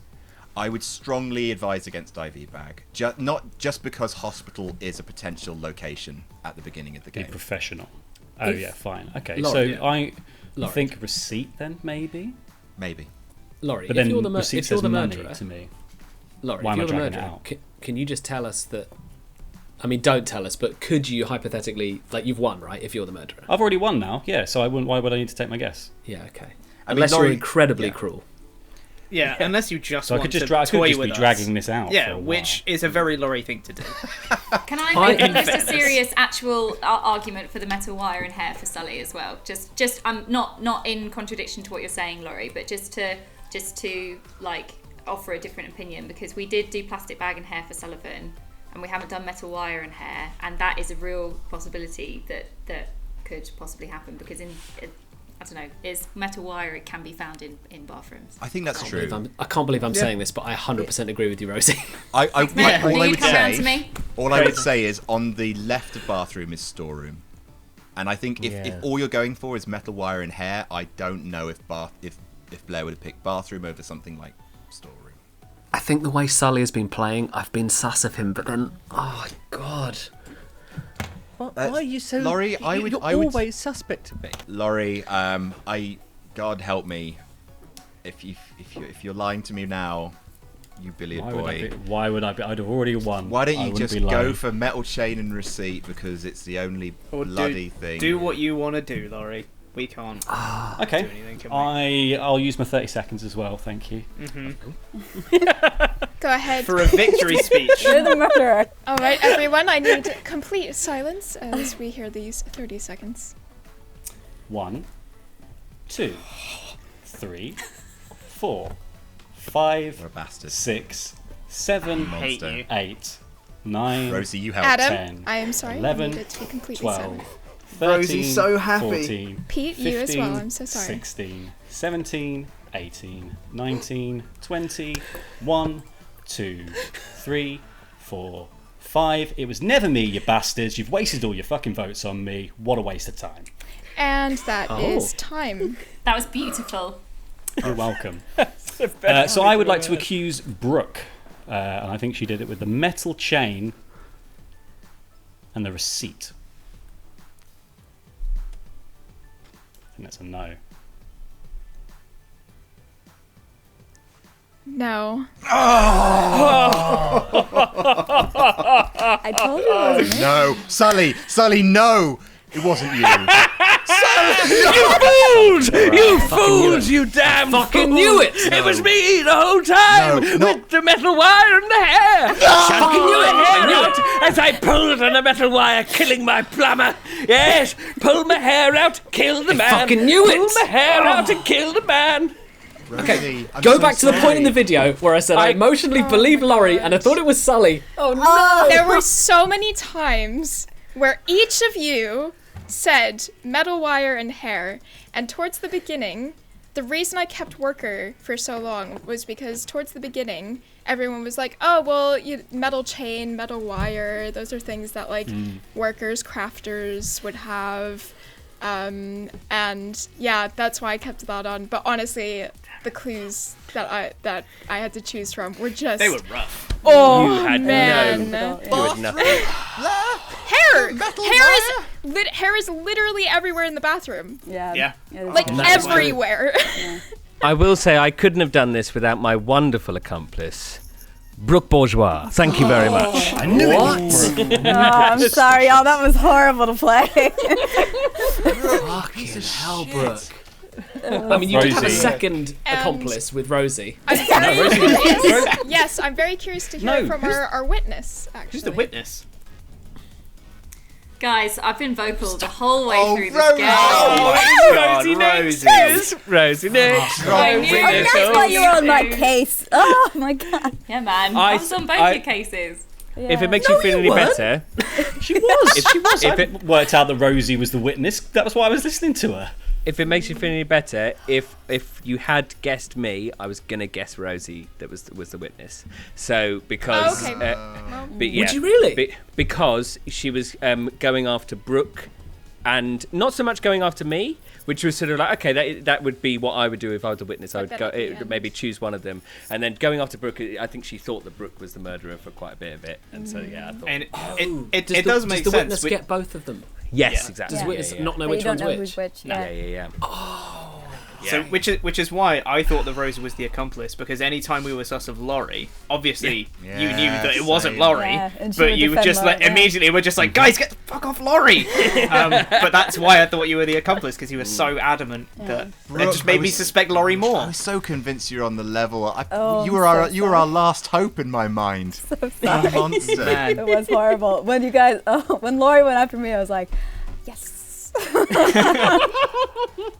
I would strongly advise against IV bag, not just because hospital is a potential location at the beginning of the Be game. professional. Oh If- yeah, fine. Okay, Laurie, so I Laurie. think receipt then maybe, Maybe. Laurie, but if then you're the, receipt if you're says the money murderer, to me. Laurie, Why if am I you're the dragging it murderer, out? can you just tell us that? I mean, don't tell us, but could you hypothetically, like, you've won, right? If you're the murderer. I've already won now, yeah. So I wouldn't. Why would I need to take my guess? Yeah, okay. I mean, Unless Laurie- you're incredibly yeah. cruel. Yeah, unless you just So I want could just to I toy could just with be us. dragging this out. Yeah, for a which while. is a very Laurie thing to do. Can I make just a fairness. serious actual argument for the metal wire and hair for Sully as well? Just I'm not in contradiction to what you're saying, Laurie, but just to like offer a different opinion, because we did do plastic bag and hair for Sullivan, and we haven't done metal wire and hair, and that is a real possibility that could possibly happen, because I don't know, is metal wire, it can be found in bathrooms. I think that's true. I can't believe I'm saying this, but I 100% agree with you, Rosie. All I would come round to say, me? all I would say is on the left of bathroom is storeroom, and I think if all you're going for is metal wire and hair, I don't know if Blair would have picked bathroom over something like storeroom. I think the way Sully has been playing, I've been sus of him, but then, oh god. Why are you so... Laurie, you're I would- always suspect to me. Laurie, God help me, if you're lying to me now, you Billy boy. Why would I be? I'd have already won. Why don't I you wouldn't just be go lying. for metal chain and receipt, because it's the only Or bloody thing. Do what you want to do, Laurie. We can't do Okay, anything, can we? I'll use my 30 seconds as well. Thank you. Go ahead. For a victory speech. You're the murderer. All right, everyone, I need complete silence as we hear these 30 seconds. 1, 2, 3, 4, 5, What a bastard. 6, 7, Hate Monster. you. 8, 9, Rosie, you help. Adam, 10, I am sorry. 11, I needed to be completely 12, silent. 13, Rosie's so happy. 14, Pete, 15, you as well. I'm so sorry. 16, 17, 18, 19, 20, 1, 2, 3, 4, 5. It was never me, you bastards. You've wasted all your fucking votes on me. What a waste of time. And that is Oh. time. That was beautiful. You're welcome. So I would like to accuse Brooke, and I think she did it with the metal chain and the receipt. I think that's a no. No. I told you it wasn't me. No, Sully, no, it wasn't you. You fools! You damn Fucking fools. knew it! It was me the whole time! No, not- with the metal wire and the hair! Fucking knew it! Hair out as I pulled on the metal wire, killing my plumber! Yes! Pulled my hair out, killed the man! fucking knew it! Pulled my hair out and killed the man! Rosie, I'm Go so back to the point in the sorry. video where I said I emotionally believed Laurie and I thought it was Sully. Oh no! There were so many times where each of you said metal wire and hair, and towards the beginning, the reason I kept worker for so long was because towards the beginning, everyone was like, oh, well, metal chain, metal wire, those are things that, like, workers, crafters would have. And yeah, that's why I kept that on. But honestly, the clues that I had to choose from were just... They were rough. Oh, You had man. You had nothing. Hair! Hair is literally everywhere in the bathroom. Yeah. Yeah. Like, That's true. everywhere. I will say I couldn't have done this without my wonderful accomplice, Brooke Bourgeois. Thank you very much. I knew What? it. I'm sorry, y'all. That was horrible to play. Fucking hell, Brooke. I mean, you did have a Rosie. second And- accomplice with Rosie. I'm very curious. Yes, I'm very curious to hear No, from our witness, actually. Who's the witness? Guys, I've been vocal the whole way Oh, through this Rosie. game. Rosie next. Rosie next. I knew it. That's why you were on my case. Oh my god. Yeah, man. I was on both your cases. If it makes you feel any better, She was. She was. if I it- worked out that Rosie was the witness. That was why I was listening to her. if it makes you feel any better, if you had guessed me, I was gonna guess Rosie that was the witness. So because Okay. yeah, Would you really? because she was going after Brooke, and not so much going after me, which was sort of like, okay, that would be what I would do if I was the witness. I would bet go at the end. maybe choose one of them, and then going after Brooke. I think she thought that Brooke was the murderer for quite a bit of it, and so yeah, I thought And it Does does make the sense. witness get both of them? yes, exactly. Does Yeah, witness yeah, not know But which you don't one's know which? who's which. yeah, Yeah. yeah. So, which is why I thought that Rosie was the accomplice, because any time we were sus of Laurie, obviously Yeah. you knew Yeah, that it wasn't same. Laurie, Yeah, and she but would you were defend just like Laurie, yeah. immediately were just like, guys, get the fuck off Laurie. But that's why I thought you were the accomplice, because you were so adamant that it Brooke, just made I me was- suspect Laurie I more. was so convinced you're on the level. Oh, you were I'm our so you were sorry. our last hope in my mind. So You sorry. monster. It was horrible. When you guys, when Lori went after me, I was like, yes.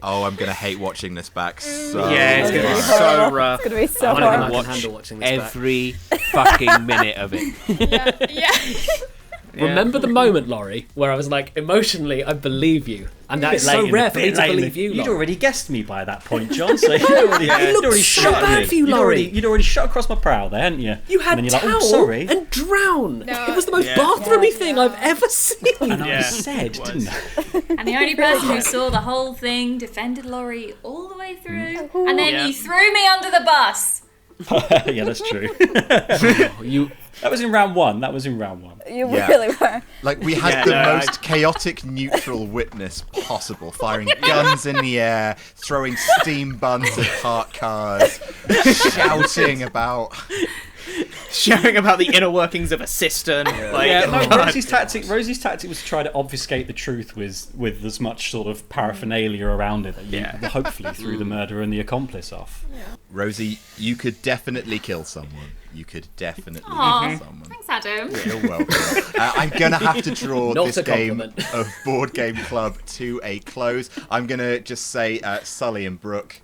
Oh, I'm gonna hate watching this back. So Yeah, it's gonna be It's so horrible. rough. It's gonna be so I don't I know horrible. watch can handle watching this back. Every fucking minute of it. Yeah. Remember the moment, Laurie, where I was like, emotionally, I believe you. And that's so rare for me to believe you, You'd Laurie. already guessed me by that point, John. So you'd already, you'd already so shot bad me. for you, Laurie. You'd already shot across my prow there, hadn't you? You had and then you're towel like, oh, sorry. and drown. No. It was the most Yeah. bathroomy thing I've ever seen. And I Yeah, said, it was. didn't I? And the only person who saw the whole thing defended Laurie all the way through, and then Yeah. you threw me under the bus. Yeah, that's true. You That was in round one. That was in round one. You Yeah. really were. Like we had Yeah, the no, most chaotic neutral witness possible, firing guns in the air, throwing steam buns at parked cars, shouting about. Sharing about the inner workings of a cistern. Like, Yeah, no, God. Rosie's tactic was to try to obfuscate the truth with as much sort of paraphernalia around it that you hopefully threw the murderer and the accomplice off. Rosie, you could definitely kill someone. You could definitely Aw, kill someone. thanks, Adam. You're welcome. I'm going to have to draw Not this a game compliment. of Board Game Club to a close. I'm going to just say Sully and Brooke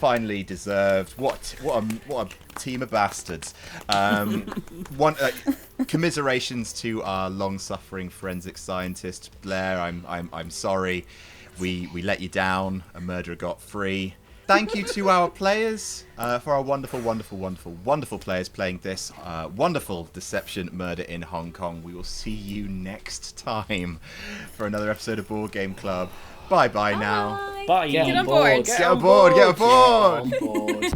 finally deserved. What a team of bastards. Commiserations to our long-suffering forensic scientist, Blair. I'm sorry. We let you down. A murderer got free. Thank you to our players for our wonderful players playing this wonderful deception murder in Hong Kong. We will see you next time for another episode of Board Game Club. Bye now. Bye. Get on board. Get aboard. Get aboard. on board.